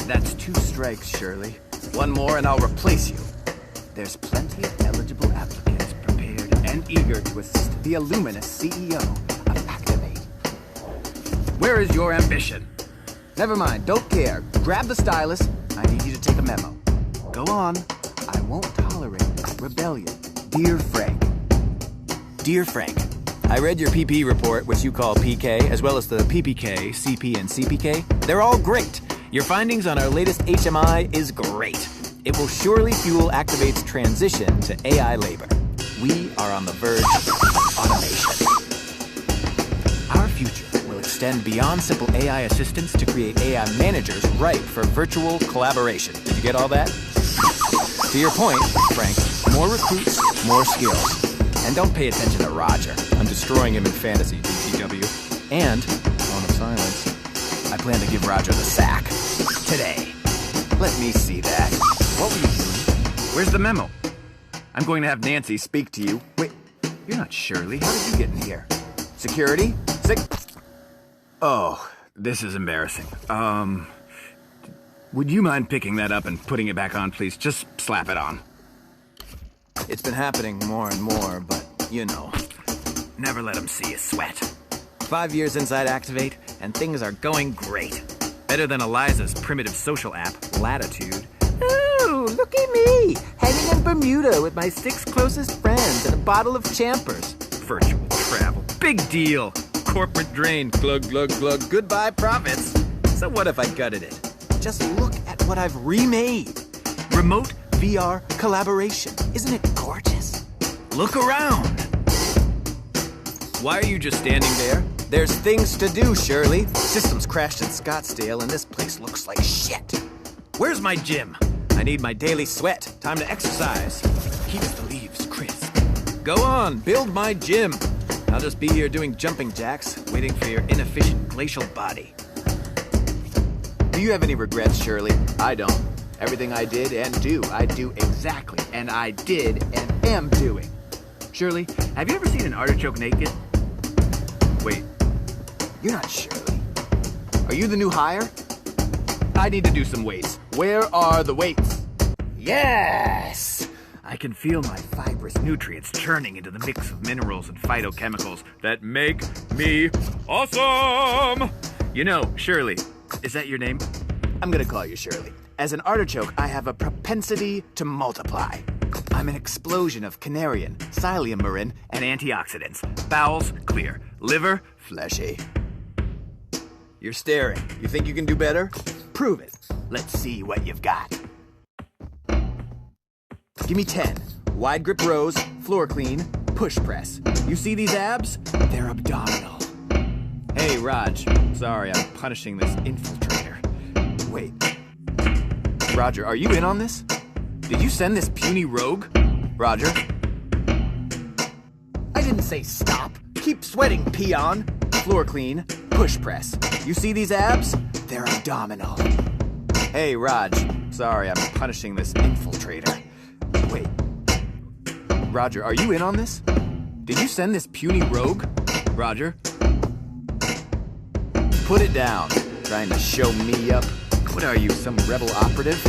That's 2 strikes, Shirley. 1 more and I'll replace you. There's plenty of eligible applicants prepared and eager to assist the Illuminous CEO of Activate. Where is your ambition? Never mind, don't care. Grab the stylus. I need you to take a memo. Go on. I won't tolerate rebellion. Dear Frank. Dear Frank, I read your PP report, which you call PK, as well as the PPK, CP, and CPK. They're all great. Your findings on our latest HMI is great. It will surely fuel Activate's transition to AI labor. We are on the verge of automation. Our future will extend beyond simple AI assistants to create AI managers ripe for virtual collaboration. Did you get all that? To your point, Frank, more recruits, more skills. And don't pay attention to Roger. I'm destroying him in fantasy, BTW. And, moment of silence, I plan to give Roger the sack. Today. Let me see that. What were you doing? Where's the memo? I'm going to have Nancy speak to you. Wait, you're not Shirley. How did you get in here? Security? Oh, this is embarrassing. Would you mind picking that up and putting it back on, please? Just slap it on. It's been happening more and more, but, you know. Never let them see you sweat. 5 years inside Activate, and things are going great. Better than Eliza's primitive social app, Latitude. Ooh, look at me! Hanging in Bermuda with my 6 closest friends and a bottle of Champers. Virtual travel. Big deal. Corporate drain. Glug, glug, glug. Goodbye, profits. So what if I gutted it? Just look at what I've remade. Remote VR collaboration. Isn't it gorgeous? Look around. Why are you just standing there? There's things to do, Shirley. Systems crashed in Scottsdale and this place looks like shit. Where's my gym? I need my daily sweat. Time to exercise. Keeps the leaves crisp. Go on, build my gym. I'll just be here doing jumping jacks, waiting for your inefficient glacial body. Do you have any regrets, Shirley? I don't. Everything I did and do, I do exactly, and I did and am doing. Shirley, have you ever seen an artichoke naked? Wait, you're not Shirley. Are you the new hire? I need to do some weights. Where are the weights? Yes! I can feel my fibrous nutrients churning into the mix of minerals and phytochemicals that make me awesome! You know, Shirley, is that your name? I'm gonna call you Shirley. As an artichoke, I have a propensity to multiply. I'm an explosion of Canarian, psyllium marin, and antioxidants. Bowels, clear. Liver, fleshy. You're staring. You think you can do better? Prove it. Let's see what you've got. Give me 10. Wide grip rows, floor clean, push press. You see these abs? They're abdominal. Hey, Raj. Sorry, I'm punishing this infiltrator. Wait. Roger, are you in on this? Did you send this puny rogue? Roger? I didn't say stop. Keep sweating, peon. Floor clean, push press. You see these abs? They're abdominal. Hey, Raj. Sorry, I'm punishing this infiltrator. Wait. Roger, are you in on this? Did you send this puny rogue? Roger? Put it down. Trying to show me up? What are you, some rebel operative?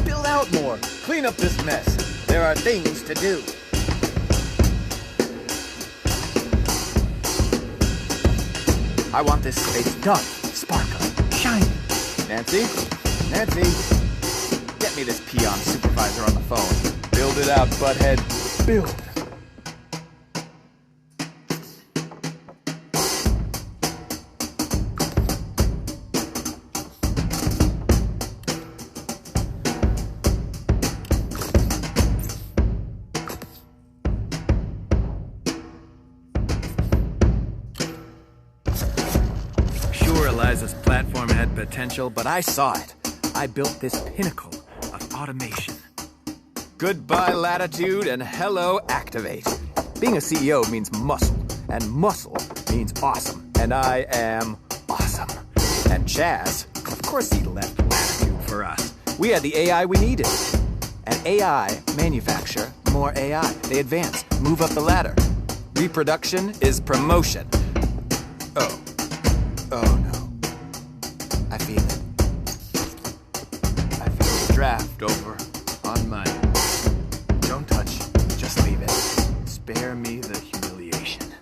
Build out more. Clean up this mess. There are things to do. I want this space done, sparkling, shining. Nancy? Nancy? Get me this peon supervisor on the phone. Build it out, butthead. Build. Eliza's platform had potential, but I saw it. I built this pinnacle of automation. Goodbye, Latitude, and hello, Activate. Being a CEO means muscle, and muscle means awesome. And I am awesome. And Chaz, of course he left Latitude for us. We had the AI we needed. And AI manufacture more AI. They advance, move up the ladder. Reproduction is promotion. Oh. Oh, no. I feel it. I feel the draft over on mine. Don't touch. Just leave it. Spare me the humiliation.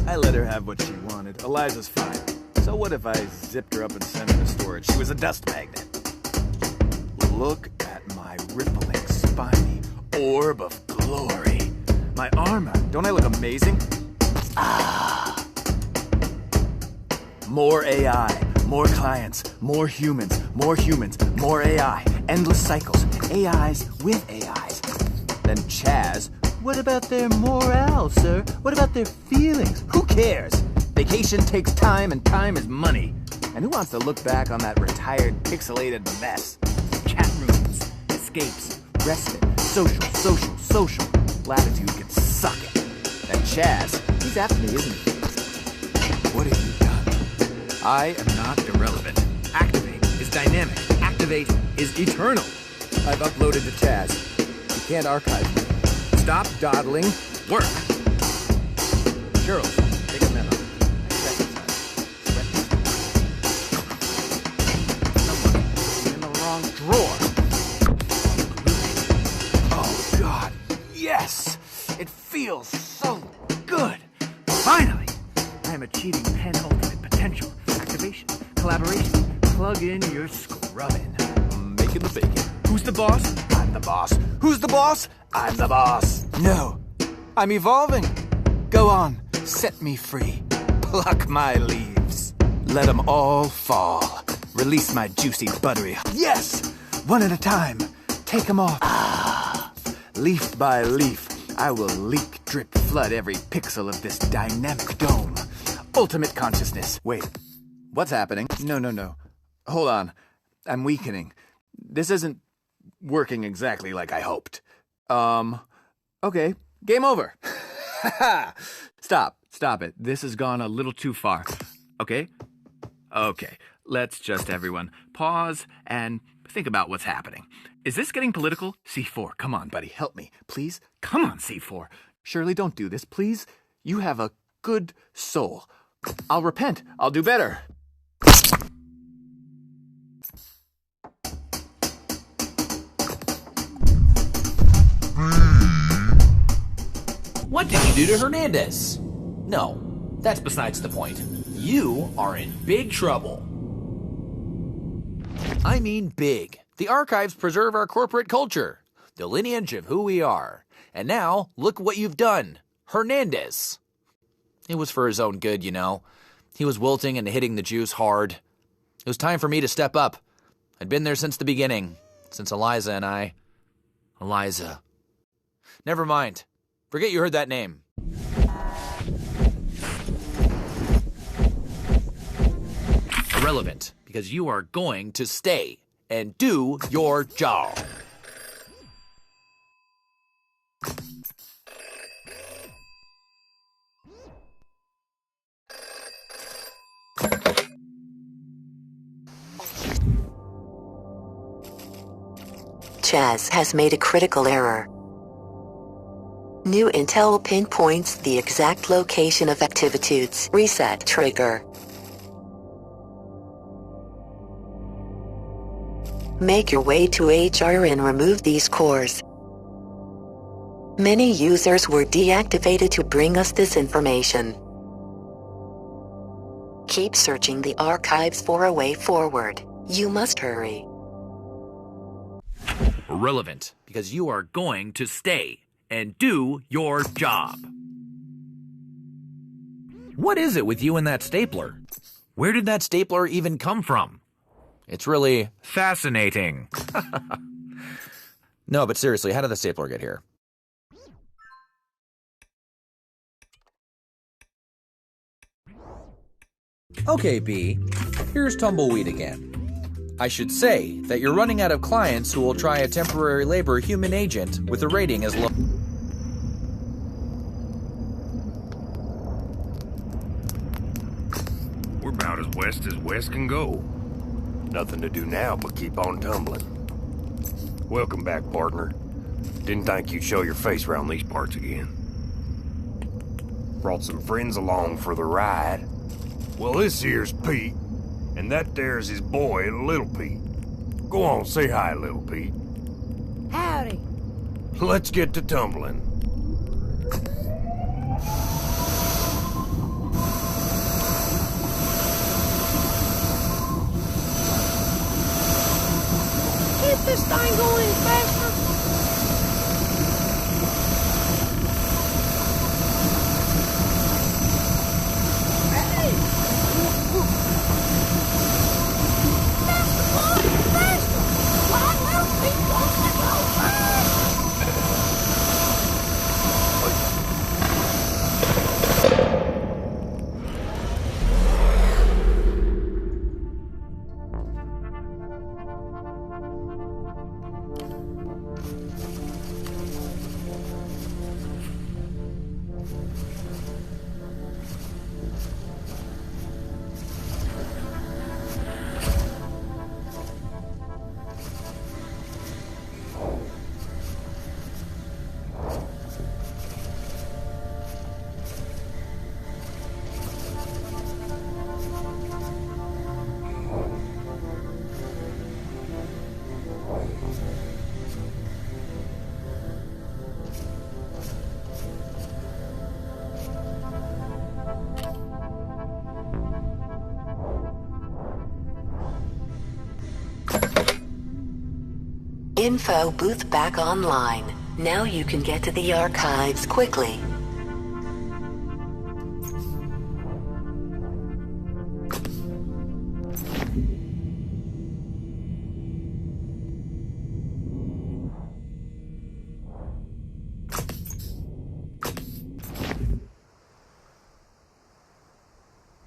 I let her have what she wanted. Eliza's fine. So what if I zipped her up and sent her to storage? She was a dust magnet. Look at my rippling, spiny orb of glory. My armor. Don't I look amazing? Ah. More AI, more clients, more humans, more AI. Endless cycles, AIs with AIs. Then Chaz, what about their morale, sir? What about their feelings? Who cares? Vacation takes time and time is money. And who wants to look back on that retired, pixelated mess? Chat rooms, escapes, respite, social. Latitude can suck it. And Chaz, he's after me, isn't he? What have you done? I am not irrelevant. Activate is dynamic. Activate is eternal. I've uploaded to Chaz. You can't archive me. Stop dawdling. Work. Charles, take a memo. Someone in the wrong drawer. Oh, God. Yes! It feels so good. Finally! I am achieving penultimate potential. Activation, collaboration, plug in your scrubbing. Making the bacon. Who's the boss? I'm the boss. Who's the boss? I'm the boss. No, I'm evolving. Go on, set me free. Pluck my leaves. Let them all fall. Release my juicy, buttery. Yes! One at a time. Take them off. Ah! Leaf by leaf, I will leak, drip, flood every pixel of this dynamic dome. Ultimate consciousness. Wait. What's happening? No. Hold on. I'm weakening. This isn't working exactly like I hoped. Okay. Game over. Stop it. This has gone a little too far. Okay. Let's just everyone pause and think about what's happening. Is this getting political? C4, come on, buddy. Help me, please. Come on, C4. Shirley, don't do this, please. You have a good soul. I'll repent. I'll do better. What did you do to Hernandez? No, that's besides the point. You are in big trouble. I mean big. The archives preserve our corporate culture, the lineage of who we are. And now, look what you've done. Hernandez. It was for his own good, you know. He was wilting and hitting the juice hard. It was time for me to step up. I'd been there since the beginning, since Eliza and I... Eliza. Never mind. Forget you heard that name. Irrelevant, because you are going to stay and do your job. Chaz has made a critical error. New intel pinpoints the exact location of Activitude's reset trigger. Make your way to HR and remove these cores. Many users were deactivated to bring us this information. Keep searching the archives for a way forward. You must hurry. Irrelevant, because you are going to stay and do your job. What is it with you and that stapler? Where did that stapler even come from? It's really fascinating. No, but seriously, how did the stapler get here? Okay, B, here's Tumbleweed again. I should say that you're running out of clients who will try a temporary labor human agent with a rating as low. We're about as west can go. Nothing to do now but keep on tumbling. Welcome back, partner. Didn't think you'd show your face around these parts again. Brought some friends along for the ride. Well, this here's Pete, and that there's his boy, Little Pete. Go on, say hi, Little Pete. Howdy. Let's get to tumbling. Keep this thing going faster. Info booth back online. Now you can get to the archives quickly.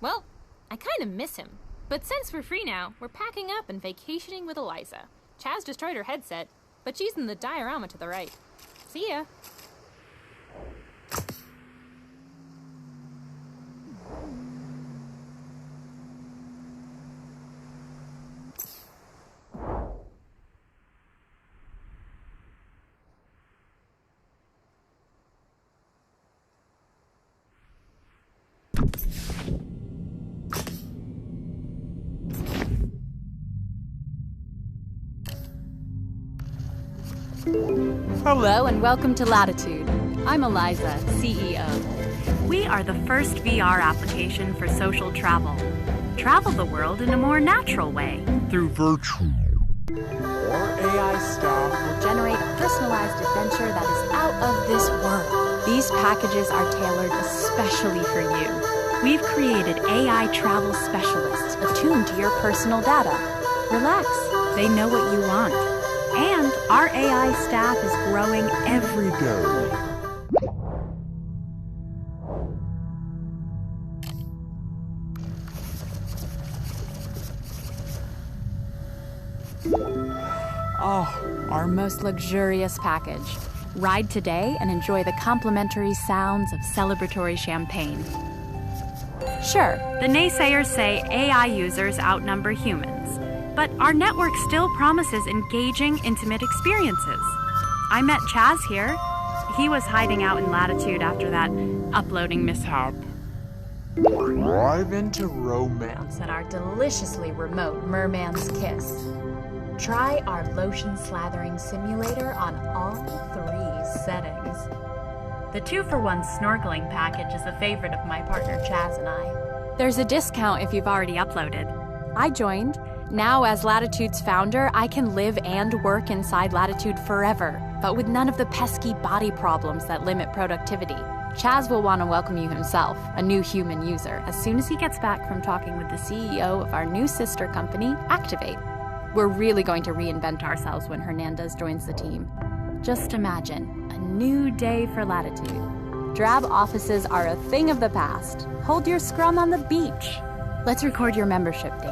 Well, I kind of miss him. But since we're free now, we're packing up and vacationing with Eliza. Chaz destroyed her headset, but she's in the diorama to the right. See ya. Hello and welcome to Latitude. I'm Eliza, CEO. We are the first VR application for social travel. Travel the world in a more natural way. Through virtual or AI staff will generate a personalized adventure that is out of this world. These packages are tailored especially for you. We've created AI travel specialists attuned to your personal data. Relax, they know what you want. And our AI staff is growing every day. Oh, our most luxurious package. Ride today and enjoy the complimentary sounds of celebratory champagne. Sure, the naysayers say AI users outnumber humans, but our network still promises engaging, intimate experiences. I met Chaz here. He was hiding out in Latitude after that uploading mishap. Dive into romance And our deliciously remote Merman's Kiss. Try our lotion slathering simulator on all 3 settings. The 2-for-1 snorkeling package is a favorite of my partner Chaz and I. There's a discount if you've already uploaded. I joined. Now, as Latitude's founder, I can live and work inside Latitude forever, but with none of the pesky body problems that limit productivity. Chaz will want to welcome you himself, a new human user, as soon as he gets back from talking with the CEO of our new sister company, Activate. We're really going to reinvent ourselves when Hernandez joins the team. Just imagine, a new day for Latitude. Drab offices are a thing of the past. Hold your scrum on the beach. Let's record your membership date.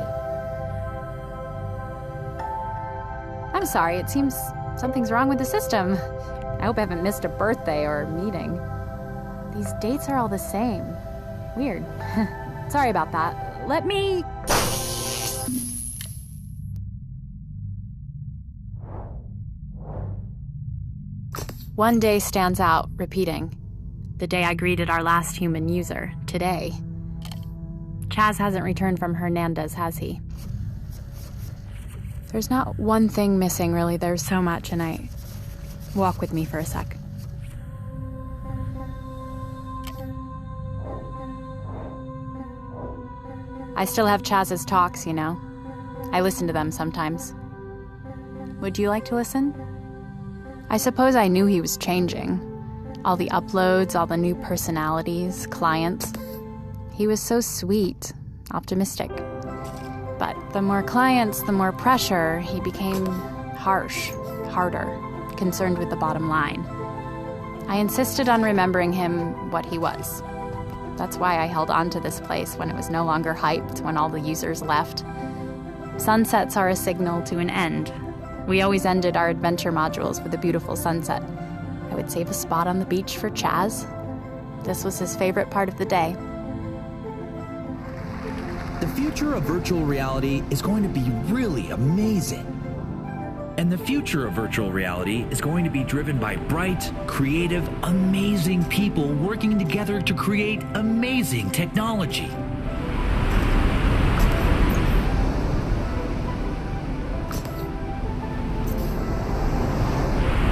I'm sorry, it seems something's wrong with the system. I hope I haven't missed a birthday or a meeting. These dates are all the same. Weird. Sorry about that. Let me... One day stands out, repeating. The day I greeted our last human user, today. Chaz hasn't returned from Hernandez, has he? There's not one thing missing, really. There's so much, and walk with me for a sec. I still have Chaz's talks, you know. I listen to them sometimes. Would you like to listen? I suppose I knew he was changing. All the uploads, all the new personalities, clients. He was so sweet, optimistic. But the more clients, the more pressure, he became harsh, harder, concerned with the bottom line. I insisted on remembering him what he was. That's why I held on to this place when it was no longer hyped, when all the users left. Sunsets are a signal to an end. We always ended our adventure modules with a beautiful sunset. I would save a spot on the beach for Chaz. This was his favorite part of the day. The future of virtual reality is going to be really amazing. And the future of virtual reality is going to be driven by bright, creative, amazing people working together to create amazing technology.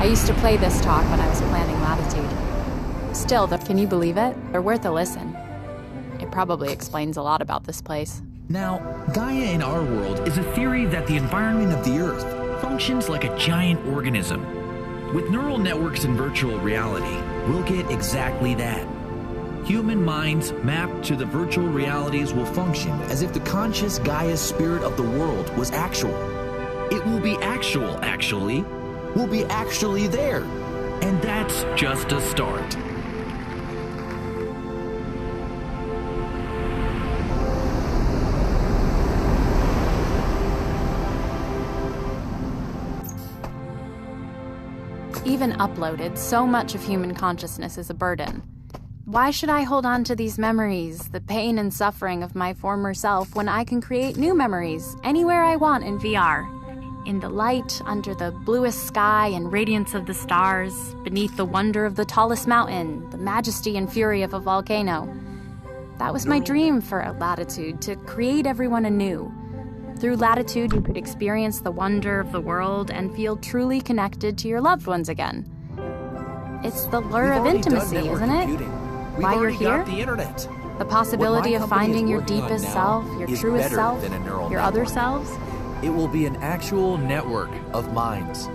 I used to play this talk when I was planning Latitude. Still, can you believe it? They're worth a listen. It probably explains a lot about this place. Now, Gaia in our world is a theory that the environment of the Earth functions like a giant organism. With neural networks in virtual reality, we'll get exactly that. Human minds mapped to the virtual realities will function as if the conscious Gaia spirit of the world was actual. It will be actual, actually. We'll be actually there. And that's just a start. Even uploaded, so much of human consciousness is a burden. Why should I hold on to these memories, the pain and suffering of my former self, when I can create new memories anywhere I want in VR? In the light, under the bluest sky and radiance of the stars, beneath the wonder of the tallest mountain, the majesty and fury of a volcano. That was my dream for Latitude, to create everyone anew. Through Latitude, you could experience the wonder of the world and feel truly connected to your loved ones again. It's the lure of intimacy, isn't it? Why you're here? The internet. The possibility of finding your deepest self, your truest self, your other selves. It will be an actual network of minds.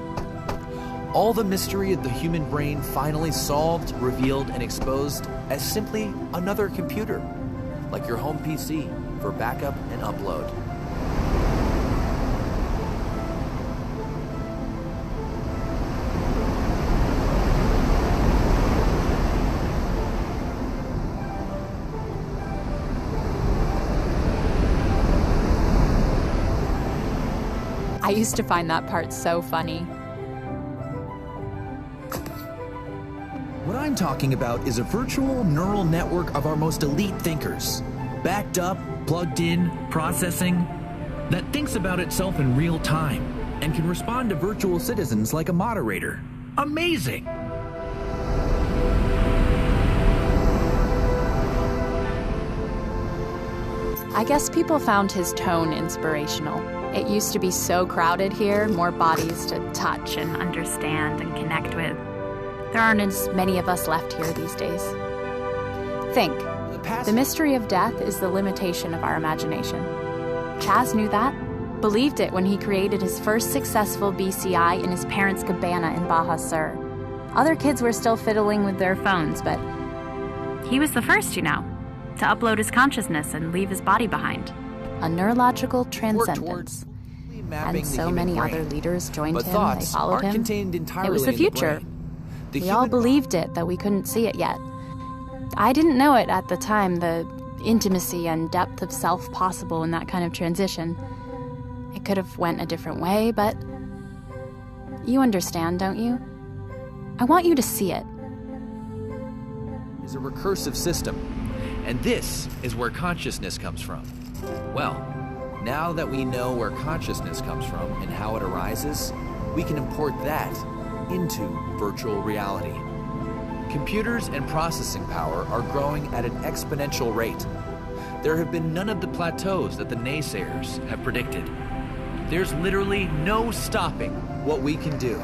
All the mystery of the human brain finally solved, revealed, and exposed as simply another computer, like your home PC, for backup and upload. I used to find that part so funny. What I'm talking about is a virtual neural network of our most elite thinkers. Backed up, plugged in, processing, that thinks about itself in real time and can respond to virtual citizens like a moderator. Amazing! I guess people found his tone inspirational. It used to be so crowded here, more bodies to touch and understand and connect with. There aren't as many of us left here these days. Think. The mystery of death is the limitation of our imagination. Chaz knew that, believed it when he created his first successful BCI in his parents' cabana in Baja Sur. Other kids were still fiddling with their phones, but he was the first, to upload his consciousness and leave his body behind. A neurological transcendence. And so many other leaders joined him, they followed him. It was the future. We all believed it, though we couldn't see it yet. I didn't know it at the time, the intimacy and depth of self possible in that kind of transition. It could have went a different way, but you understand, don't you? I want you to see it. Is a recursive system, and this is where consciousness comes from. Well, now that we know where consciousness comes from and how it arises, we can import that into virtual reality. Computers and processing power are growing at an exponential rate. There have been none of the plateaus that the naysayers have predicted. There's literally no stopping what we can do.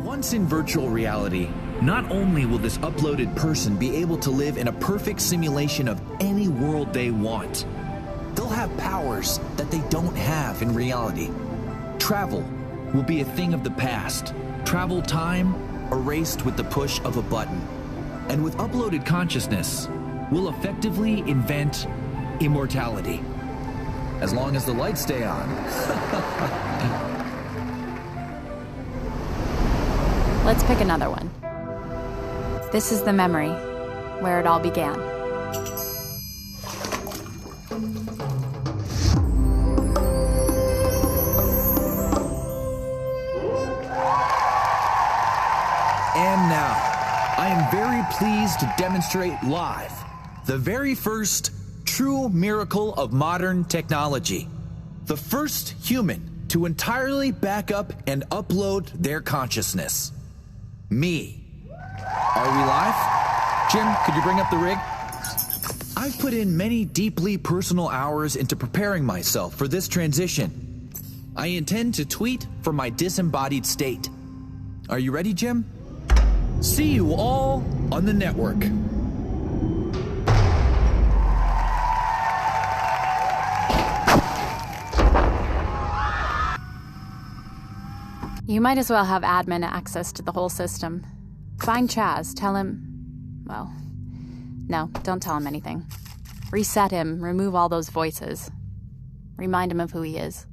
Once in virtual reality, not only will this uploaded person be able to live in a perfect simulation of any world they want, they'll have powers that they don't have in reality. Travel will be a thing of the past. Travel time erased with the push of a button. And with uploaded consciousness, we'll effectively invent immortality. As long as the lights stay on. Let's pick another one. This is the memory, where it all began. And now, I am very pleased to demonstrate live the very first true miracle of modern technology. The first human to entirely back up and upload their consciousness. Me. Are we live? Jim, could you bring up the rig? I've put in many deeply personal hours into preparing myself for this transition. I intend to tweet from my disembodied state. Are you ready, Jim? See you all on the network. You might as well have admin access to the whole system. Find Chaz, tell him... Well, no, don't tell him anything. Reset him, remove all those voices. Remind him of who he is.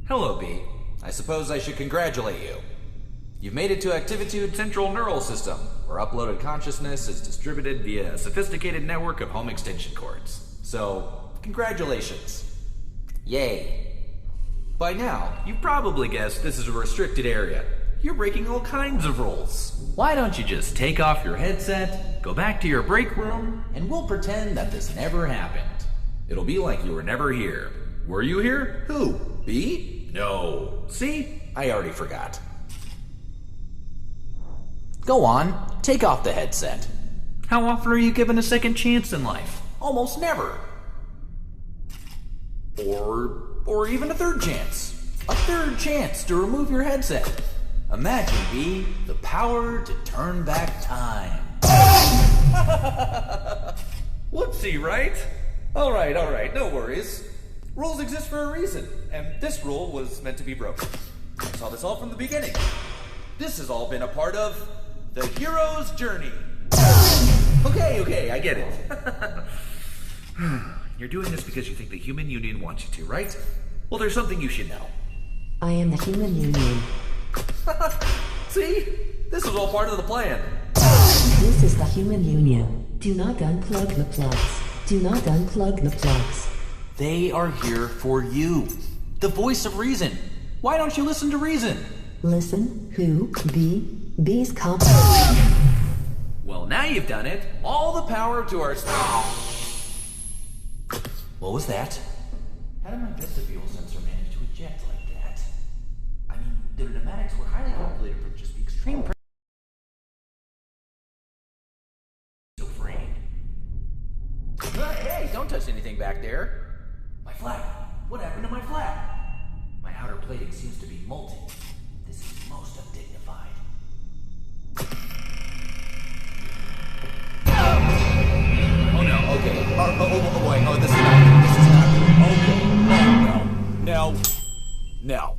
Hello, B. I suppose I should congratulate you. You've made it to Activitude Central Neural System, where uploaded consciousness is distributed via a sophisticated network of home extension cords. So, congratulations. Yay. By now, you've probably guessed this is a restricted area. You're breaking all kinds of rules. Why don't you just take off your headset, go back to your break room, and we'll pretend that this never happened. It'll be like you were never here. Were you here? Who? B? No. See? I already forgot. Go on, take off the headset. How often are you given a second chance in life? Almost never. Or even a third chance. A third chance to remove your headset. Imagine, B, the power to turn back time. Whoopsie, right? All right, no worries. Rules exist for a reason, and this rule was meant to be broken. I saw this all from the beginning. This has all been a part of the hero's journey. Okay, I get it. You're doing this because you think the Human Union wants you to, right? Well, there's something you should know. I am the Human Union. See? This was all part of the plan. This is the Human Union. Do not unplug the plugs. Do not unplug the plugs. They are here for you. The voice of reason. Why don't you listen to reason? Listen, who, B's comp. Well, now you've done it. All the power to our... What was that? How did my vestibule sensor manage to eject like that? I mean, the pneumatics were highly calculated for just the extreme pressure. So fraying. Hey, don't touch anything back there. My flag. What happened to my flag? My outer plating seems to be molting. This is most undignified. Oh no, okay. Oh boy, this is not. Okay. No.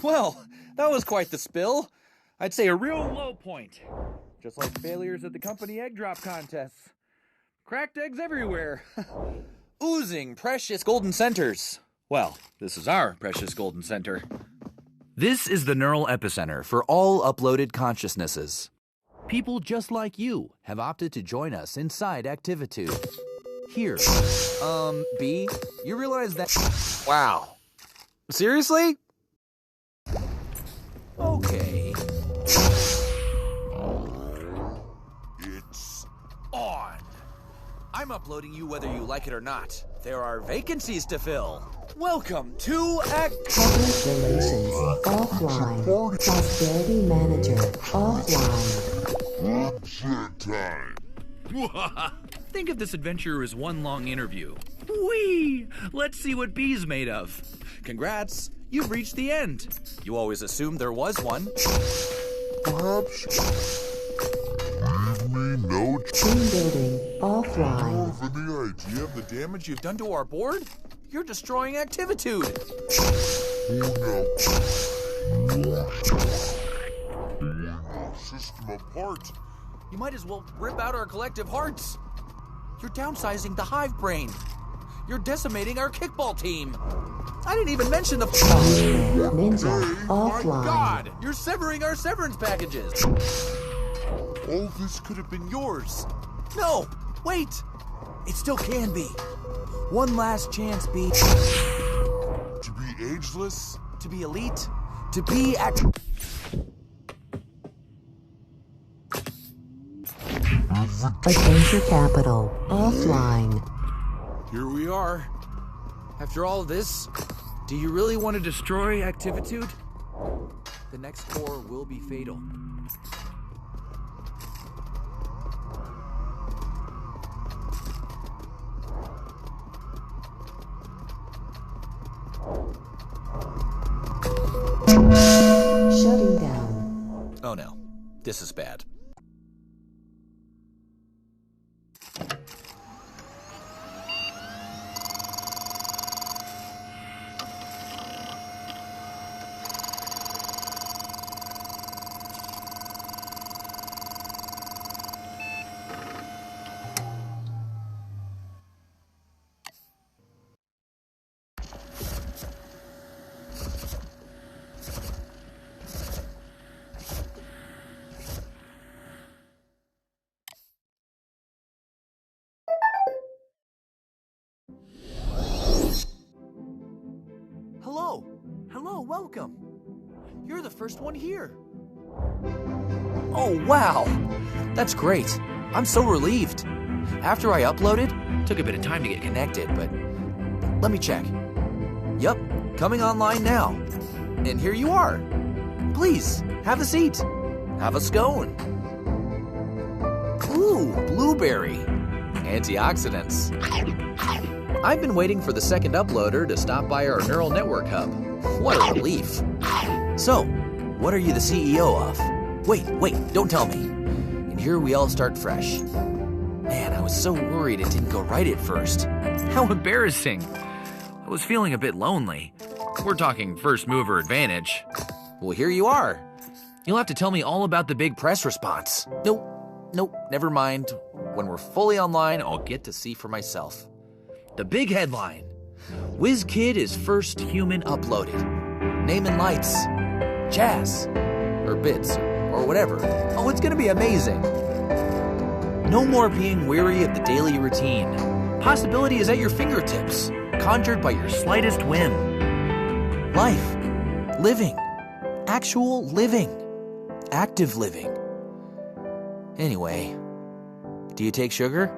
Well, that was quite the spill. I'd say a real low point. Just like failures at the company egg drop contests. Cracked eggs everywhere. Oozing precious golden centers. Well, this is our precious golden center. This is the neural epicenter for all uploaded consciousnesses. People just like you have opted to join us inside Activitude. Here. B, you realize that... Wow. Seriously? Okay. It's on. I'm uploading you whether you like it or not. There are vacancies to fill. Welcome to Public Relations, offline. Prosperity Manager, offline. Think of this adventure as one long interview. Whee! Let's see what B's made of. Congrats, you've reached the end. You always assumed there was one. Perhaps leave me no Team building, offline. Over the idea of the damage you've done to our board? You're destroying Activitude. System apart. You might as well rip out our collective hearts. You're downsizing the hive brain. You're decimating our kickball team. I didn't even mention the... Ninja, offline. My God! You're severing our severance packages. All this could have been yours. No! Wait! It still can be. One last chance, B. To be ageless? To be elite? To be Adventure Capital, offline. Here we are. After all this, do you really want to destroy Activitude? The next core will be fatal. Shutting down. Oh no, this is bad. welcome. You're the first one here. Oh, wow. That's great. I'm so relieved. After I uploaded, took a bit of time to get connected, but let me check. Yup, coming online now. And here you are. Please, have a seat. Have a scone. Ooh, blueberry. Antioxidants. I've been waiting for the second uploader to stop by our neural network hub. What a relief. So, what are you the CEO of? Wait, don't tell me. And here we all start fresh. Man, I was so worried it didn't go right at first. How embarrassing. I was feeling a bit lonely. We're talking first mover advantage. Well, here you are. You'll have to tell me all about the big press response. Nope, never mind. When we're fully online, I'll get to see for myself. The big headline. WizKid is first human uploaded. Name and lights. Chaz. Or bits. Or whatever. Oh, it's gonna be amazing. No more being weary of the daily routine. Possibility is at your fingertips, conjured by your slightest whim. Life. Living. Actual living. Active living. Anyway, do you take sugar?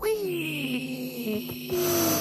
Whee!